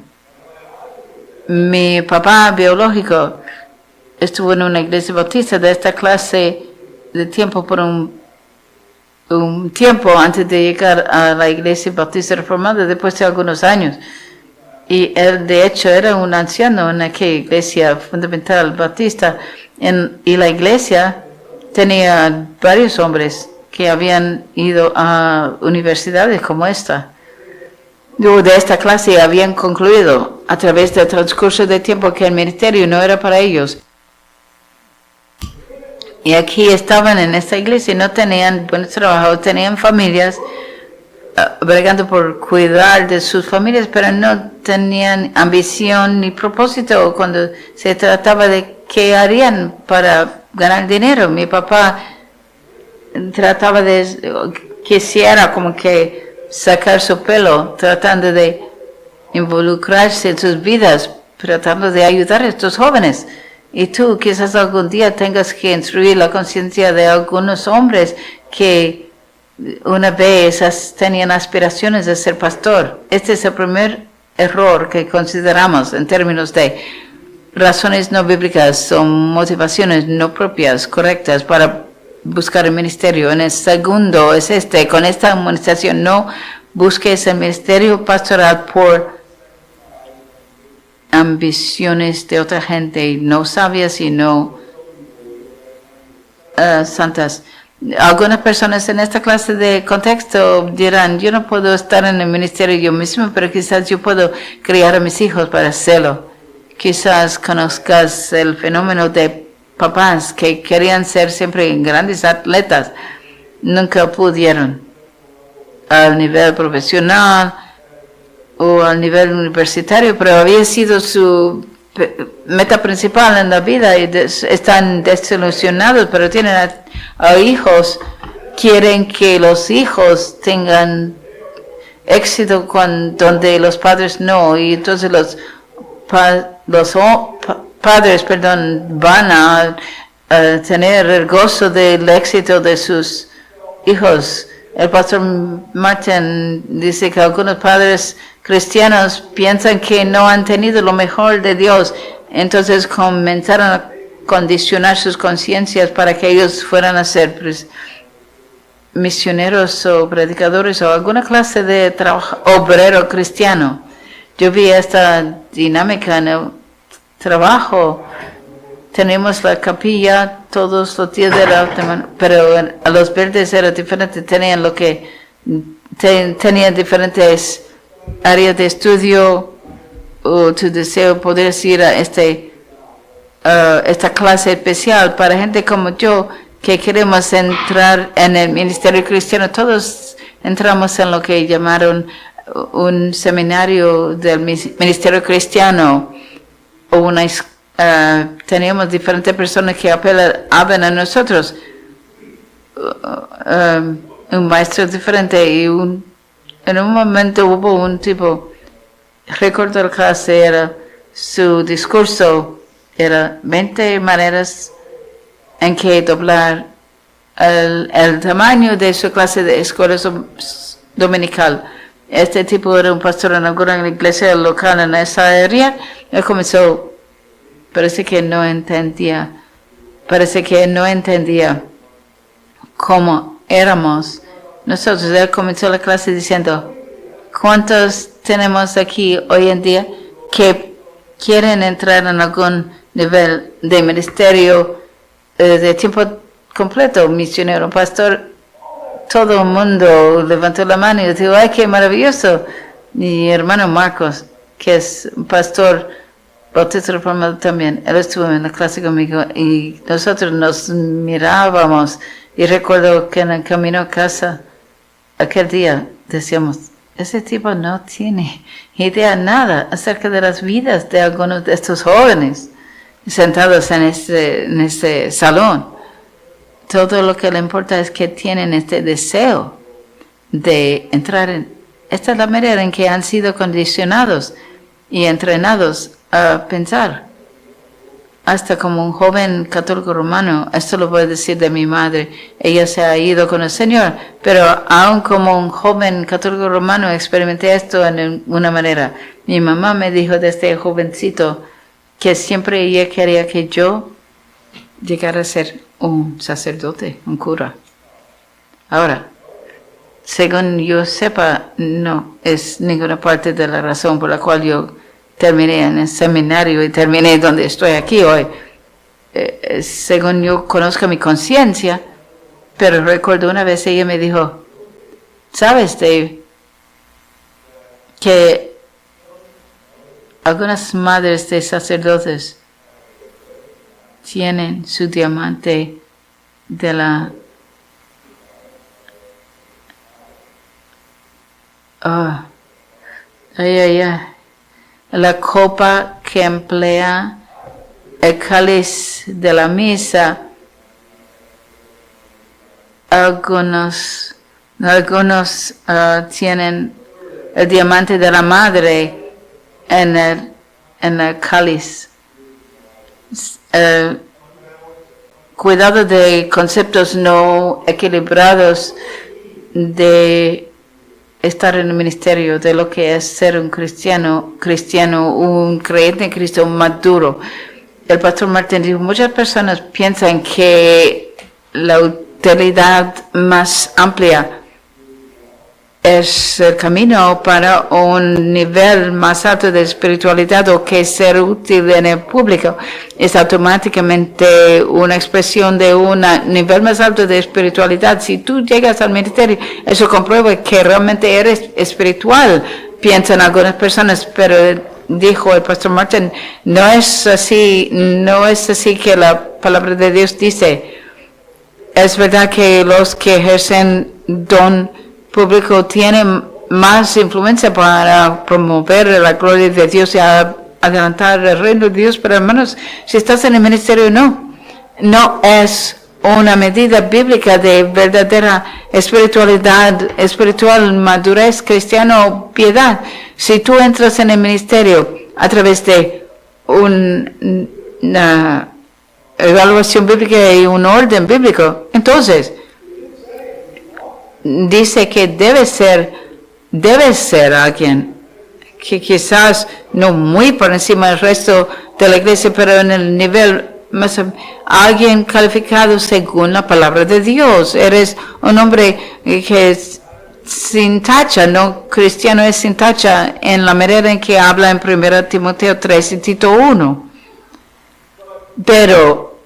Mi papá biológico estuvo en una iglesia bautista de esta clase de tiempo por un tiempo antes de llegar a la iglesia bautista reformada, después de algunos años. Y él, de hecho, era un anciano en aquella iglesia fundamental bautista. Y la iglesia tenía varios hombres que habían ido a universidades como esta. De esta clase habían concluido a través del transcurso de tiempo que el ministerio no era para ellos. Y aquí estaban en esta iglesia y no tenían buen trabajo, tenían familias, bregando por cuidar de sus familias, pero no tenían ambición ni propósito cuando se trataba de qué harían para ganar dinero. Mi papá trataba quisiera como que sacar su pelo, tratando de involucrarse en sus vidas, tratando de ayudar a estos jóvenes. Y tú quizás algún día tengas que instruir la conciencia de algunos hombres que una vez tenían aspiraciones de ser pastor. Este es el primer error que consideramos en términos de razones no bíblicas o motivaciones no propias, correctas para buscar el ministerio. En el segundo es con esta amonestación: no busques el ministerio pastoral por ambiciones de otra gente, no sabias y no santas. Algunas personas en esta clase de contexto dirán: yo no puedo estar en el ministerio yo mismo, pero quizás yo puedo criar a mis hijos para hacerlo. Quizás conozcas el fenómeno de papás que querían ser siempre grandes atletas, nunca pudieron al nivel profesional o al nivel universitario, pero había sido su meta principal en la vida y están desilusionados, pero tienen a hijos, quieren que los hijos tengan éxito donde los padres no, y entonces los padres, van a tener el gozo del éxito de sus hijos. El pastor Martin dice que algunos padres cristianos piensan que no han tenido lo mejor de Dios, entonces comenzaron a condicionar sus conciencias para que ellos fueran a ser misioneros o predicadores o alguna clase de trabajo obrero cristiano. Yo vi esta dinámica en el trabajo. Tenemos la capilla todos los días de la semana, pero a los verdes era diferente. Tenían tenían diferentes áreas de estudio. O tu deseo poder ir a esta clase especial para gente como yo que queremos entrar en el ministerio cristiano. Todos entramos en lo que llamaron un seminario del ministerio cristiano o una teníamos diferentes personas que hablan a nosotros, un maestro diferente y en un momento hubo un tipo, recuerdo la clase, era su discurso era 20 maneras en que doblar el tamaño de su clase de escuela dominical. Este tipo era un pastor en alguna iglesia local en esa área. Él comenzó, parece que no entendía cómo éramos nosotros. Él comenzó la clase diciendo, ¿cuántos tenemos aquí hoy en día que quieren entrar en algún nivel de ministerio de tiempo completo, misionero, pastor? Todo el mundo levantó la mano y dijo, ¡ay, qué maravilloso! Mi hermano Marcos, que es un pastor bautista reformado también, él estuvo en la clase conmigo y nosotros nos mirábamos y recuerdo que en el camino a casa, aquel día, decíamos, ese tipo no tiene idea nada acerca de las vidas de algunos de estos jóvenes sentados en este salón. Todo lo que le importa es que tienen este deseo de entrar en... Esta es la manera en que han sido condicionados y entrenados a pensar. Hasta como un joven católico romano, esto lo voy a decir de mi madre, ella se ha ido con el Señor, pero aún como un joven católico romano experimenté esto en una manera. Mi mamá me dijo desde jovencito que siempre ella quería que yo llegara a ser un sacerdote, un cura. Ahora, según yo sepa, no es ninguna parte de la razón por la cual yo terminé en el seminario y terminé donde estoy aquí hoy. Según yo conozco mi conciencia, pero recuerdo una vez ella me dijo, ¿sabes, Dave, que algunas madres de sacerdotes tienen su diamante de la la copa que emplea, el cáliz de la misa? Algunos tienen el diamante de la madre en el cáliz. Cuidado de conceptos no equilibrados de estar en el ministerio, de lo que es ser un cristiano, un creyente en Cristo maduro. El pastor Martin dijo, muchas personas piensan que la utilidad más amplia es el camino para un nivel más alto de espiritualidad, o que ser útil en el público es automáticamente una expresión de un nivel más alto de espiritualidad. Si tú llegas al ministerio, eso comprueba que realmente eres espiritual, piensan algunas personas, pero dijo el pastor Martin, no es así que la palabra de Dios dice. Es verdad que los que ejercen don público tienen más influencia para promover la gloria de Dios y adelantar el reino de Dios, pero hermanos, si estás en el ministerio, no es una medida bíblica de verdadera espiritual madurez cristiana o piedad. Si tú entras en el ministerio a través de una evaluación bíblica y un orden bíblico. Entonces, dice que debe ser alguien que quizás no muy por encima del resto de la iglesia, pero en el nivel más, alguien calificado según la palabra de Dios. Eres un hombre que es sin tacha, no cristiano es sin tacha en la manera en que habla en 1 Timoteo 3 y Tito 1. Pero,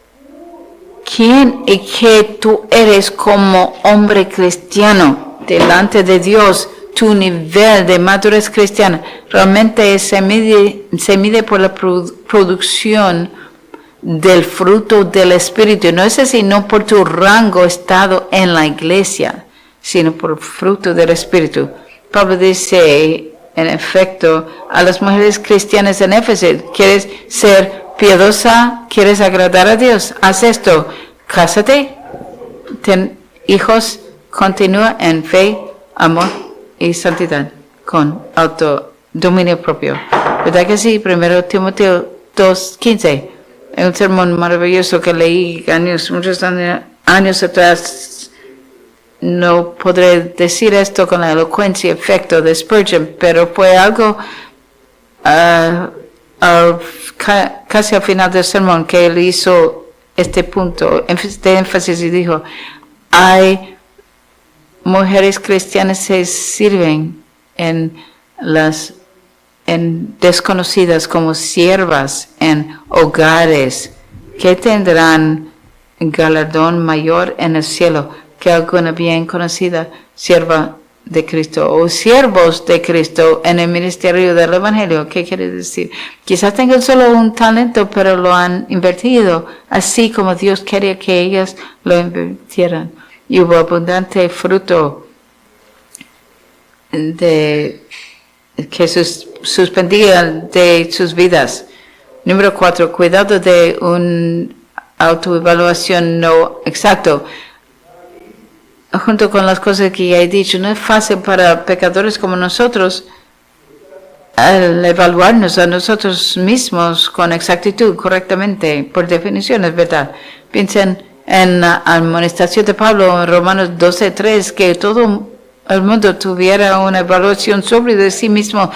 ¿quién y qué tú eres como hombre cristiano delante de Dios? Tu nivel de madurez cristiana realmente se mide por la producción del fruto del Espíritu. No es así, no por tu rango estado en la iglesia, sino por el fruto del Espíritu. Pablo dice, en efecto, a las mujeres cristianas en Éfeso, ¿quieres ser piadosa? ¿Quieres agradar a Dios? Haz esto, cásate, ten hijos, continúa en fe, amor y santidad, con autodominio propio. ¿Verdad que sí? 1 Timoteo 2:15. Es un sermón maravilloso que leí muchos años atrás. No podré decir esto con la elocuencia y efecto de Spurgeon, pero fue algo casi al final del sermón que él hizo este punto de énfasis y dijo, hay mujeres cristianas que sirven en desconocidas como siervas en hogares que tendrán galardón mayor en el cielo que alguna bien conocida sierva de Cristo o siervos de Cristo en el ministerio del Evangelio. ¿Qué quiere decir? Quizás tengan solo un talento, pero lo han invertido así como Dios quería que ellas lo invirtieran. Y hubo abundante fruto que suspendía de sus vidas. Número 4, cuidado de una autoevaluación no exacto. Junto con las cosas que ya he dicho, no es fácil para pecadores como nosotros al evaluarnos a nosotros mismos con exactitud, correctamente, por definición, es verdad. Piensen en la amonestación de Pablo en Romanos 12:3, que todo el mundo tuviera una evaluación sobre de sí mismo.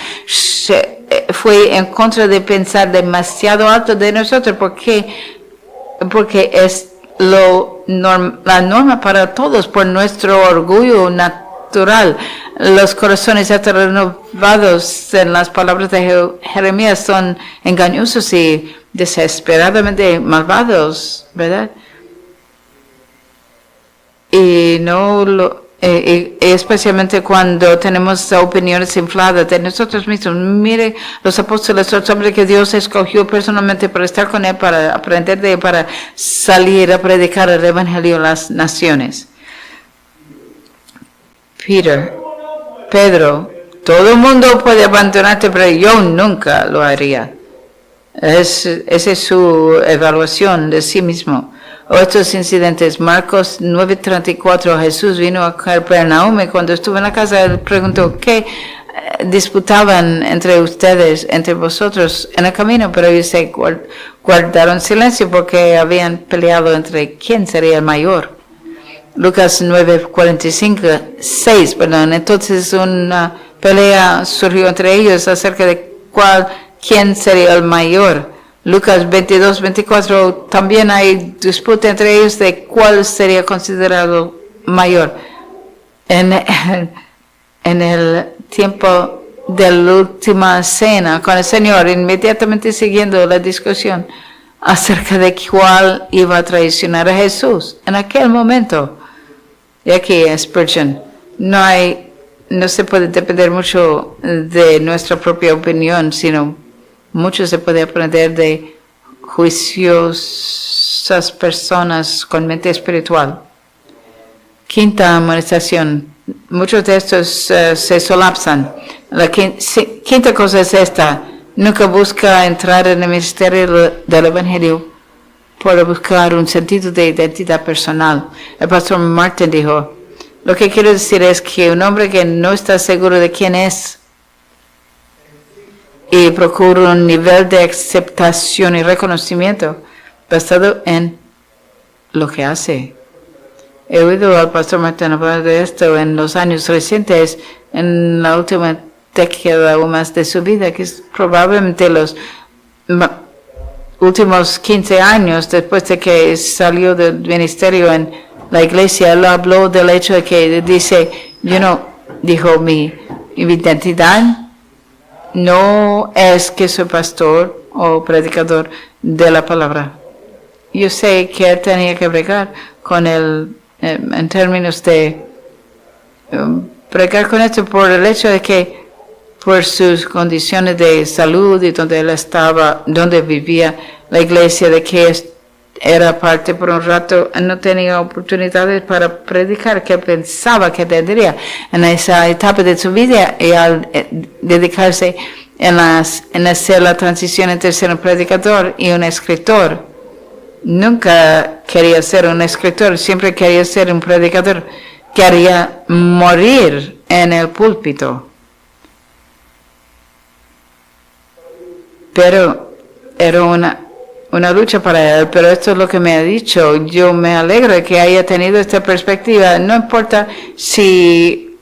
Fue en contra de pensar demasiado alto de nosotros, porque es la norma para todos por nuestro orgullo natural. Los corazones ya renovados, en las palabras de Jeremías, son engañosos y desesperadamente malvados, ¿verdad? Y especialmente cuando tenemos opiniones infladas de nosotros mismos. Mire, los apóstoles, los hombres que Dios escogió personalmente para estar con Él, para aprender de Él, para salir a predicar el Evangelio a las naciones. Pedro, todo el mundo puede abandonarte, pero yo nunca lo haría. Esa es su evaluación de sí mismo. Otros incidentes, Marcos 9:34, Jesús vino a Capernaum y cuando estuvo en la casa, él preguntó, ¿qué disputaban entre ustedes, entre vosotros en el camino? Pero ellos se guardaron silencio porque habían peleado entre quién sería el mayor. Lucas 9:46, entonces una pelea surgió entre ellos acerca de quién sería el mayor. Lucas 22:24, también hay disputa entre ellos de cuál sería considerado mayor. En el tiempo de la última cena con el Señor, inmediatamente siguiendo la discusión acerca de cuál iba a traicionar a Jesús. En aquel momento, y aquí Spurgeon, no se puede depender mucho de nuestra propia opinión, sino mucho se puede aprender de juiciosas personas con mente espiritual. Quinta amonestación. Muchos de estos se solapsan. La quinta cosa es esta. Nunca busca entrar en el ministerio del Evangelio por buscar un sentido de identidad personal. El pastor Martin dijo, lo que quiero decir es que un hombre que no está seguro de quién es, y procura un nivel de aceptación y reconocimiento basado en lo que hace. He oído al pastor Martin hablar de esto en los años recientes, en la última década o más de su vida, que es probablemente los últimos 15 años después de que salió del ministerio en la iglesia. Él habló del hecho de que dice, dijo, mi identidad no es que soy pastor o predicador de la palabra. Yo sé que él tenía que bregar con él en términos de bregar con esto por el hecho de que por sus condiciones de salud y donde él estaba, donde vivía la iglesia, de que era parte por un rato, no tenía oportunidades para predicar, que pensaba que tendría en esa etapa de su vida, y al dedicarse en hacer la transición entre ser un predicador y un escritor. Nunca quería ser un escritor, siempre quería ser un predicador. Quería morir en el púlpito. Pero era una lucha para él, pero esto es lo que me ha dicho. Yo me alegro de que haya tenido esta perspectiva. No importa si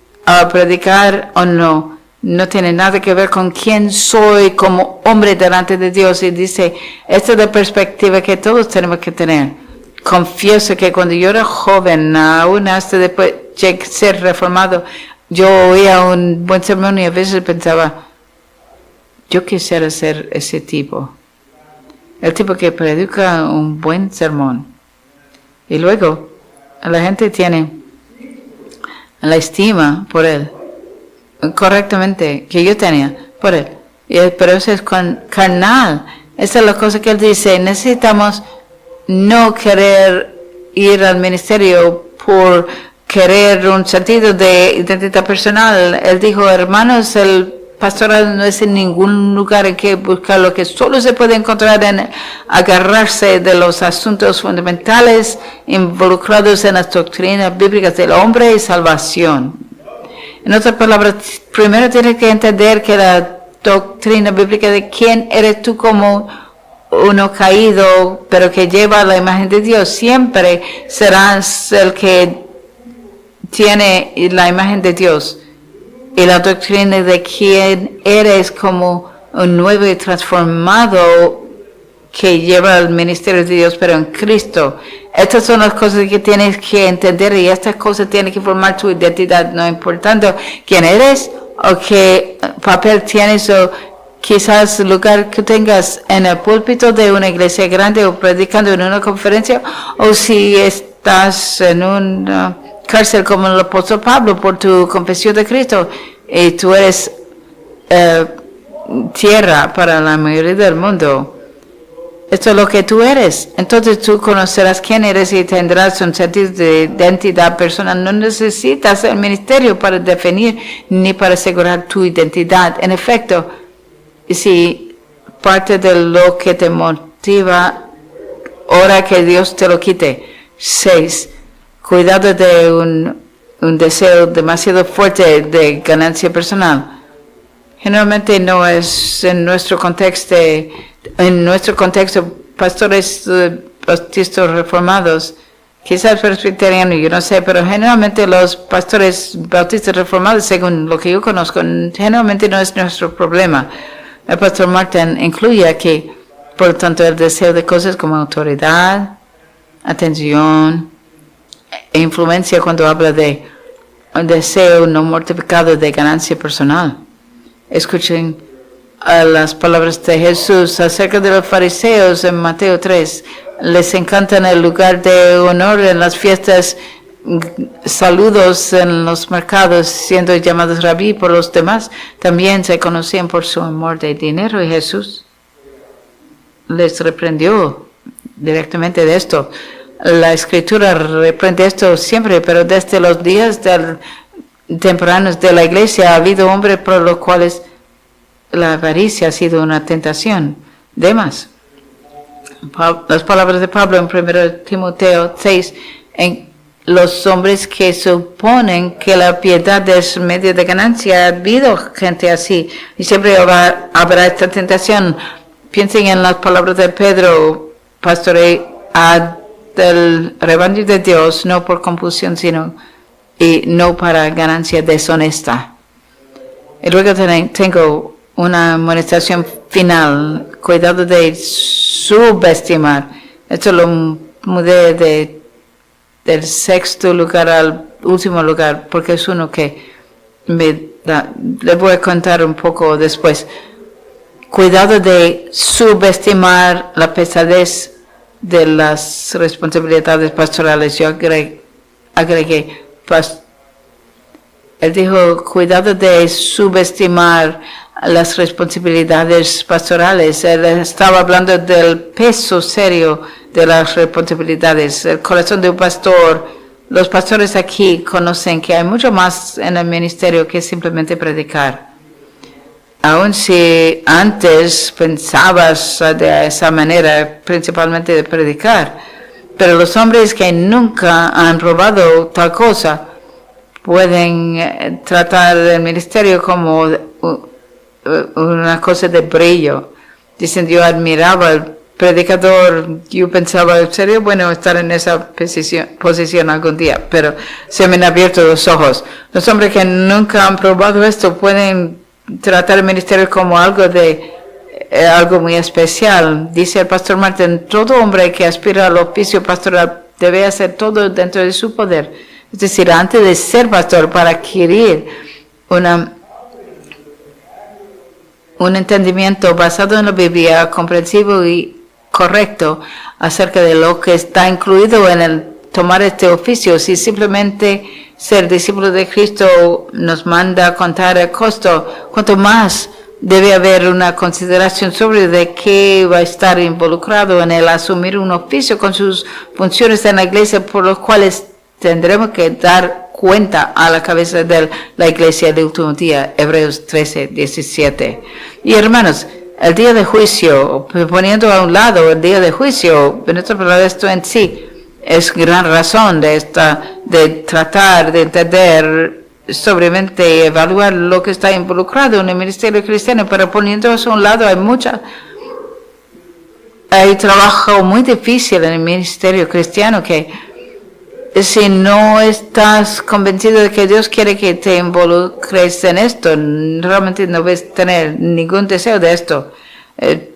predicar o no, no tiene nada que ver con quién soy como hombre delante de Dios. Y dice, esta es la perspectiva que todos tenemos que tener. Confieso que cuando yo era joven, aún hasta después de ser reformado, yo oía un buen sermón y a veces pensaba, yo quisiera ser ese tipo. El tipo que predica un buen sermón. Y luego, la gente tiene la estima por él, correctamente, que yo tenía por él. Pero eso es carnal. Esa es la cosa que él dice. Necesitamos no querer ir al ministerio por querer un sentido de identidad personal. Él dijo, hermanos, el pastoral no es en ningún lugar en que buscar lo que solo se puede encontrar en agarrarse de los asuntos fundamentales involucrados en las doctrinas bíblicas del hombre y salvación. En otras palabras, primero tienes que entender que la doctrina bíblica de quién eres tú como uno caído, pero que lleva la imagen de Dios, siempre serás el que tiene la imagen de Dios. Y la doctrina de quién eres como un nuevo y transformado que lleva el ministerio de Dios, pero en Cristo. Estas son las cosas que tienes que entender, y estas cosas tienen que formar tu identidad, no importando quién eres o qué papel tienes o quizás el lugar que tengas en el púlpito de una iglesia grande o predicando en una conferencia, o si estás en una cárcel como el apóstol Pablo por tu confesión de Cristo y tú eres tierra para la mayoría del mundo. Esto es lo que tú eres. Entonces tú conocerás quién eres y tendrás un sentido de identidad personal. No necesitas el ministerio para definir ni para asegurar tu identidad. En efecto, si parte de lo que te motiva, ora que Dios te lo quite. 6. Cuidado de un deseo demasiado fuerte de ganancia personal. Generalmente no es en nuestro contexto, pastores bautistas reformados, quizás presbiterianos, yo no sé, pero generalmente los pastores bautistas reformados, según lo que yo conozco, generalmente no es nuestro problema. El pastor Martin incluye aquí, por lo tanto, el deseo de cosas como autoridad, atención e influencia cuando habla de un deseo no mortificado de ganancia personal. Escuchen las palabras de Jesús acerca de los fariseos en Mateo 3. Les encanta el lugar de honor en las fiestas, saludos en los mercados, siendo llamados rabí por los demás. También se conocían por su amor de dinero, y Jesús les reprendió directamente de esto. La Escritura reprende esto siempre, pero desde los días tempranos de la iglesia ha habido hombres por los cuales la avaricia ha sido una tentación. Demas. Las palabras de Pablo en 1 Timoteo 6 los hombres que suponen que la piedad es medio de ganancia. Ha habido gente así y siempre habrá esta tentación. Piensen en las palabras de Pedro: pastoread del rebaño de Dios, no por compulsión, sino y no para ganancia deshonesta. Y luego tengo una amonestación final: cuidado de subestimar. Esto lo mudé del sexto lugar al último lugar, porque es uno que les voy a contar un poco después. Cuidado de subestimar la pesadez de las responsabilidades pastorales. Yo agregué, él dijo, cuidado de subestimar las responsabilidades pastorales. Él estaba hablando del peso serio de las responsabilidades. El corazón de un pastor. Los pastores aquí conocen que hay mucho más en el ministerio que simplemente predicar. Aun si antes pensabas de esa manera, principalmente de predicar, pero los hombres que nunca han probado tal cosa pueden tratar el ministerio como una cosa de brillo. Dicen, yo admiraba al predicador, yo pensaba, sería bueno estar en esa posición algún día, pero se me han abierto los ojos. Los hombres que nunca han probado esto pueden tratar el ministerio como algo muy especial. Dice el pastor Martin, todo hombre que aspira al oficio pastoral debe hacer todo dentro de su poder. Es decir, antes de ser pastor, para adquirir un entendimiento basado en la Biblia, comprensivo y correcto acerca de lo que está incluido en el tomar este oficio. Si simplemente ser discípulo de Cristo nos manda a contar el costo, cuanto más debe haber una consideración sobre de qué va a estar involucrado en el asumir un oficio con sus funciones en la iglesia, por los cuales tendremos que dar cuenta a la cabeza de la iglesia del último día. Hebreos 13:17. Y hermanos, el día de juicio, poniendo a un lado el día de juicio, en nuestra palabra, esto en sí es gran razón de tratar de entender sobremente y evaluar lo que está involucrado en el ministerio cristiano, pero poniéndose a un lado hay trabajo muy difícil en el ministerio cristiano que si no estás convencido de que Dios quiere que te involucres en esto, realmente no vas a tener ningún deseo de esto.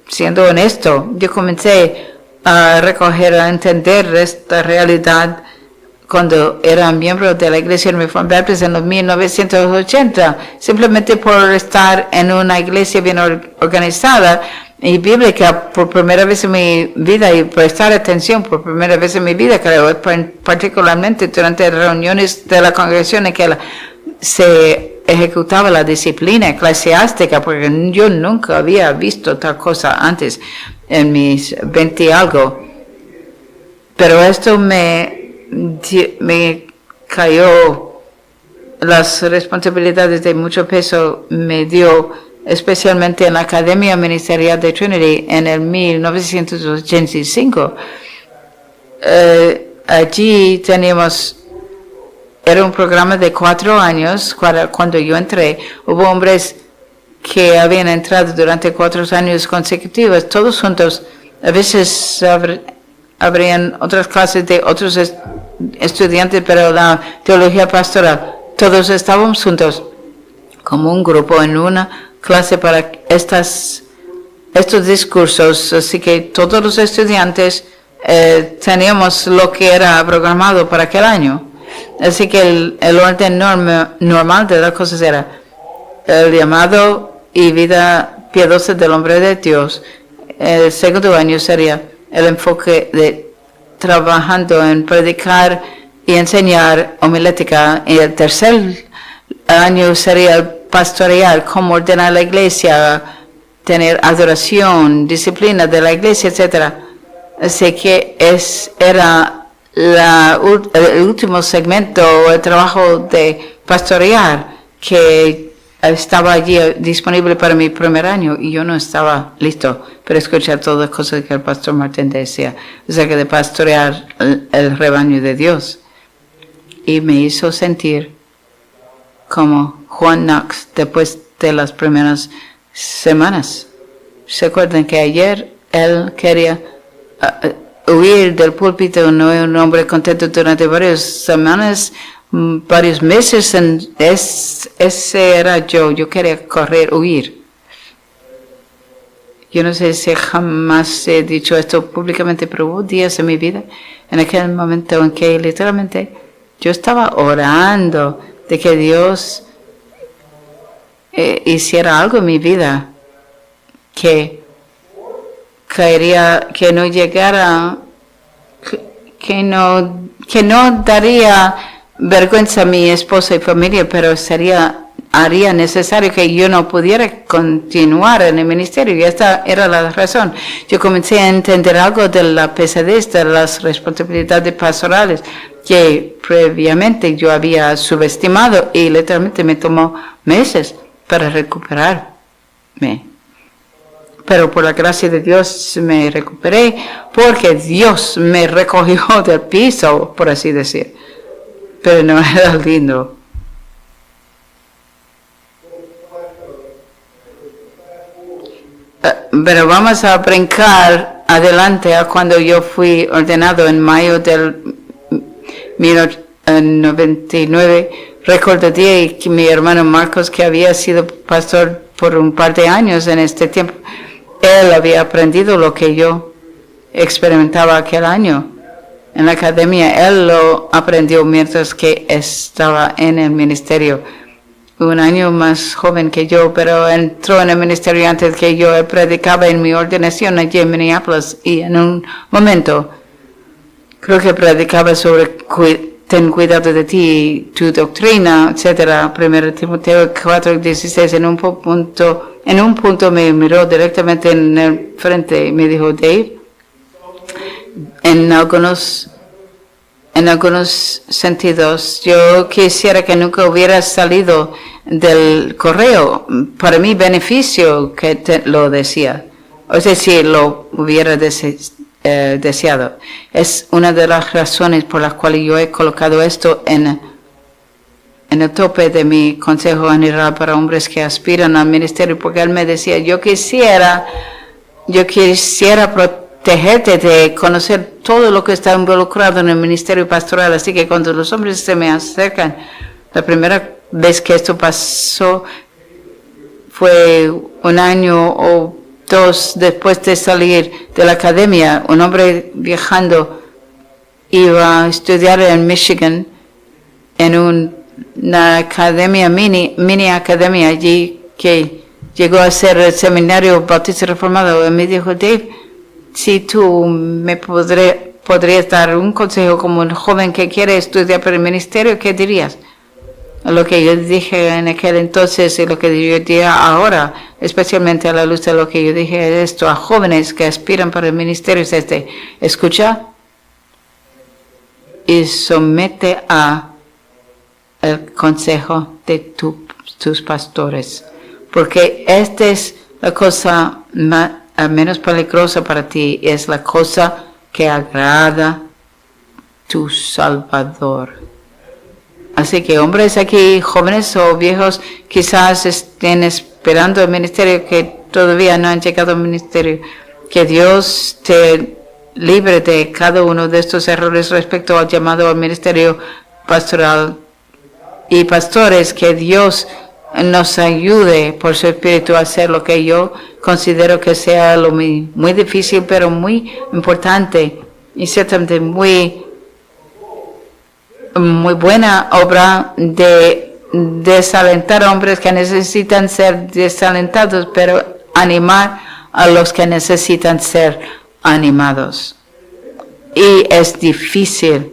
Siendo honesto, yo comencé a entender esta realidad cuando era miembro de la Iglesia Reformed Baptist en los 1980, simplemente por estar en una iglesia bien organizada y bíblica por primera vez en mi vida y prestar atención por primera vez en mi vida, creo, particularmente durante reuniones de la congregación en que se ejecutaba la disciplina eclesiástica, porque yo nunca había visto tal cosa antes en mis 20 y algo. Pero esto me cayó, las responsabilidades de mucho peso me dio, especialmente en la Academia Ministerial de Trinity en el 1985. Allí era un programa de 4 años. Cuando yo entré, hubo hombres que habían entrado durante 4 años consecutivos, todos juntos. A veces habrían otras clases de otros estudiantes, pero la teología pastoral, todos estábamos juntos como un grupo en una clase para estos discursos. Así que todos los estudiantes teníamos lo que era programado para aquel año. Así que el orden normal de las cosas era el llamado y vida piadosa del hombre de Dios. El segundo año sería el enfoque de trabajando en predicar y enseñar homilética. Y el tercer año sería el pastorear, cómo ordenar la iglesia, tener adoración, disciplina de la iglesia, etc. Así que era el último segmento, el trabajo de pastorear, que estaba allí disponible para mi primer año y yo no estaba listo para escuchar todas las cosas que el pastor Martín decía acerca de pastorear el rebaño de Dios. y me hizo sentir como Juan Knox después de las primeras semanas. ¿Se acuerdan que ayer él quería huir del púlpito? No era un hombre contento durante varias semanas, varios meses. Ese era yo. Yo quería correr, huir. Yo no sé si jamás he dicho esto públicamente, pero hubo días en mi vida, en aquel momento en que literalmente yo estaba orando de que Dios hiciera algo en mi vida, que caería, que no llegara, que no daría vergüenza a mi esposa y familia, pero haría necesario que yo no pudiera continuar en el ministerio, y esta era la razón. Yo comencé a entender algo de la pesadez de las responsabilidades pastorales que previamente yo había subestimado, y literalmente me tomó meses para recuperarme. Pero por la gracia de Dios me recuperé, porque Dios me recogió del piso, por así decir. Pero no era lindo. Pero vamos a brincar adelante a cuando yo fui ordenado en mayo del 1999. Recordé que mi hermano Marcos, que había sido pastor por un par de años en este tiempo, él había aprendido lo que yo experimentaba aquel año en la academia. Él lo aprendió mientras que estaba en el ministerio. Un año más joven que yo, pero entró en el ministerio antes que yo. Él predicaba en mi ordenación allí en Minneapolis, y en un momento creo que predicaba sobre ten cuidado de ti, tu doctrina, etc. 1 Timoteo 4:16. En un punto me miró directamente en el frente y me dijo: Dave, en algunos sentidos, yo quisiera que nunca hubieras salido del correo. Para mi beneficio que lo decía. O sea, si lo hubiera deseado. Es una de las razones por las cuales yo he colocado esto en el tope de mi consejo general para hombres que aspiran al ministerio, porque él me decía: yo quisiera protegerte de conocer todo lo que está involucrado en el ministerio pastoral. Así que cuando los hombres se me acercan, la primera vez que esto pasó fue un año o dos después de salir de la academia. Un hombre viajando iba a estudiar en Michigan en una academia, mini academia allí, que llegó a ser el seminario bautista reformado. Y me dijo: Dave, si tú me podrías dar un consejo como un joven que quiere estudiar para el ministerio, ¿qué dirías? Lo que yo dije en aquel entonces y lo que yo diría ahora, especialmente a la luz de lo que yo dije esto a jóvenes que aspiran para el ministerio, es escucha y somete el consejo de tus pastores, porque esta es la cosa menos peligrosa para ti, es la cosa que agrada tu Salvador. Así que hombres aquí, jóvenes o viejos, quizás estén esperando el ministerio, que todavía no han llegado al ministerio. Que Dios te libre de cada uno de estos errores respecto al llamado al ministerio pastoral. Y pastores, que Dios nos ayude por su espíritu a hacer lo que yo considero que sea lo muy difícil, pero muy importante, y ciertamente muy buena obra de desalentar a hombres que necesitan ser desalentados, pero animar a los que necesitan ser animados. Y es difícil.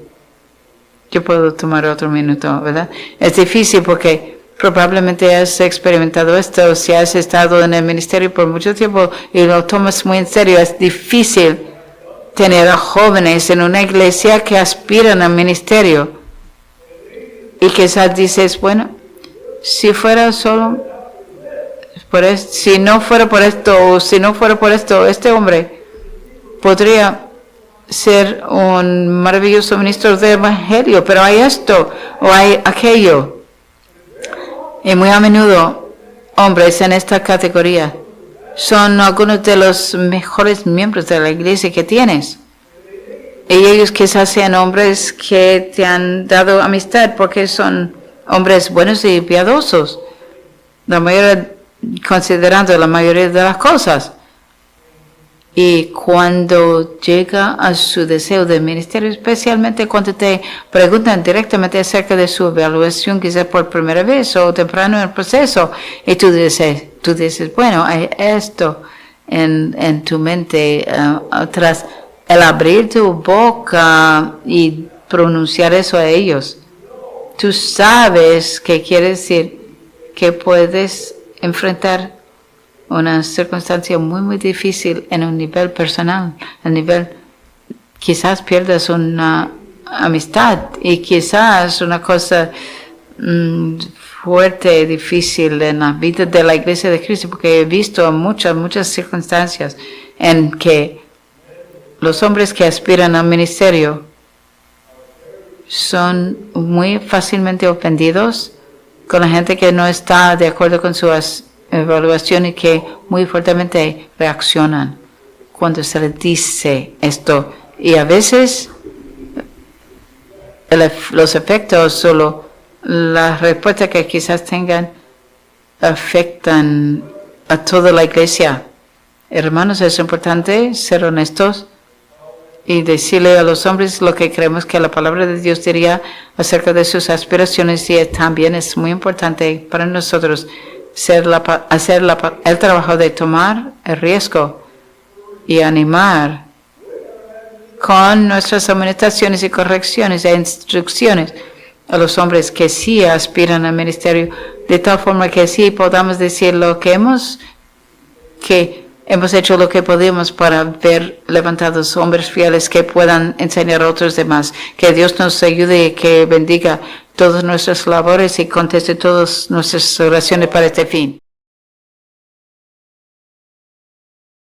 Yo puedo tomar otro minuto, ¿verdad? Es difícil porque probablemente has experimentado esto, si has estado en el ministerio por mucho tiempo y lo tomas muy en serio. Es difícil tener a jóvenes en una iglesia que aspiran al ministerio. Y quizás dices: bueno, si fuera solo si no fuera por esto, o si no fuera por esto, este hombre podría ser un maravilloso ministro del Evangelio, pero hay esto o hay aquello. Y muy a menudo, hombres en esta categoría son algunos de los mejores miembros de la iglesia que tienes. Y ellos quizás sean hombres que te han dado amistad porque son hombres buenos y piadosos, considerando la mayoría de las cosas. Y cuando llega a su deseo de ministerio, especialmente cuando te preguntan directamente acerca de su evaluación, quizás por primera vez o temprano en el proceso, y tú dices, bueno, hay esto en tu mente, tras el abrir tu boca y pronunciar eso a ellos. Tú sabes qué quiere decir que puedes enfrentar una circunstancia muy, muy difícil en un nivel personal, quizás pierdas una amistad y quizás una cosa fuerte, difícil en la vida de la Iglesia de Cristo, porque he visto muchas circunstancias en que los hombres que aspiran al ministerio son muy fácilmente ofendidos con la gente que no está de acuerdo con su evaluación y que muy fuertemente reaccionan cuando se les dice esto. Y a veces los efectos, solo las respuestas que quizás tengan, afectan a toda la iglesia. Hermanos, es importante ser honestos y decirle a los hombres lo que creemos que la palabra de Dios diría acerca de sus aspiraciones, y también es muy importante para nosotros hacer el trabajo de tomar el riesgo y animar con nuestras amonestaciones y correcciones e instrucciones a los hombres que sí aspiran al ministerio, de tal forma que sí podamos decir que hemos hecho lo que podemos para ver levantados hombres fieles que puedan enseñar a otros demás. Que Dios nos ayude y que bendiga todas nuestras labores y conteste todas nuestras oraciones para este fin.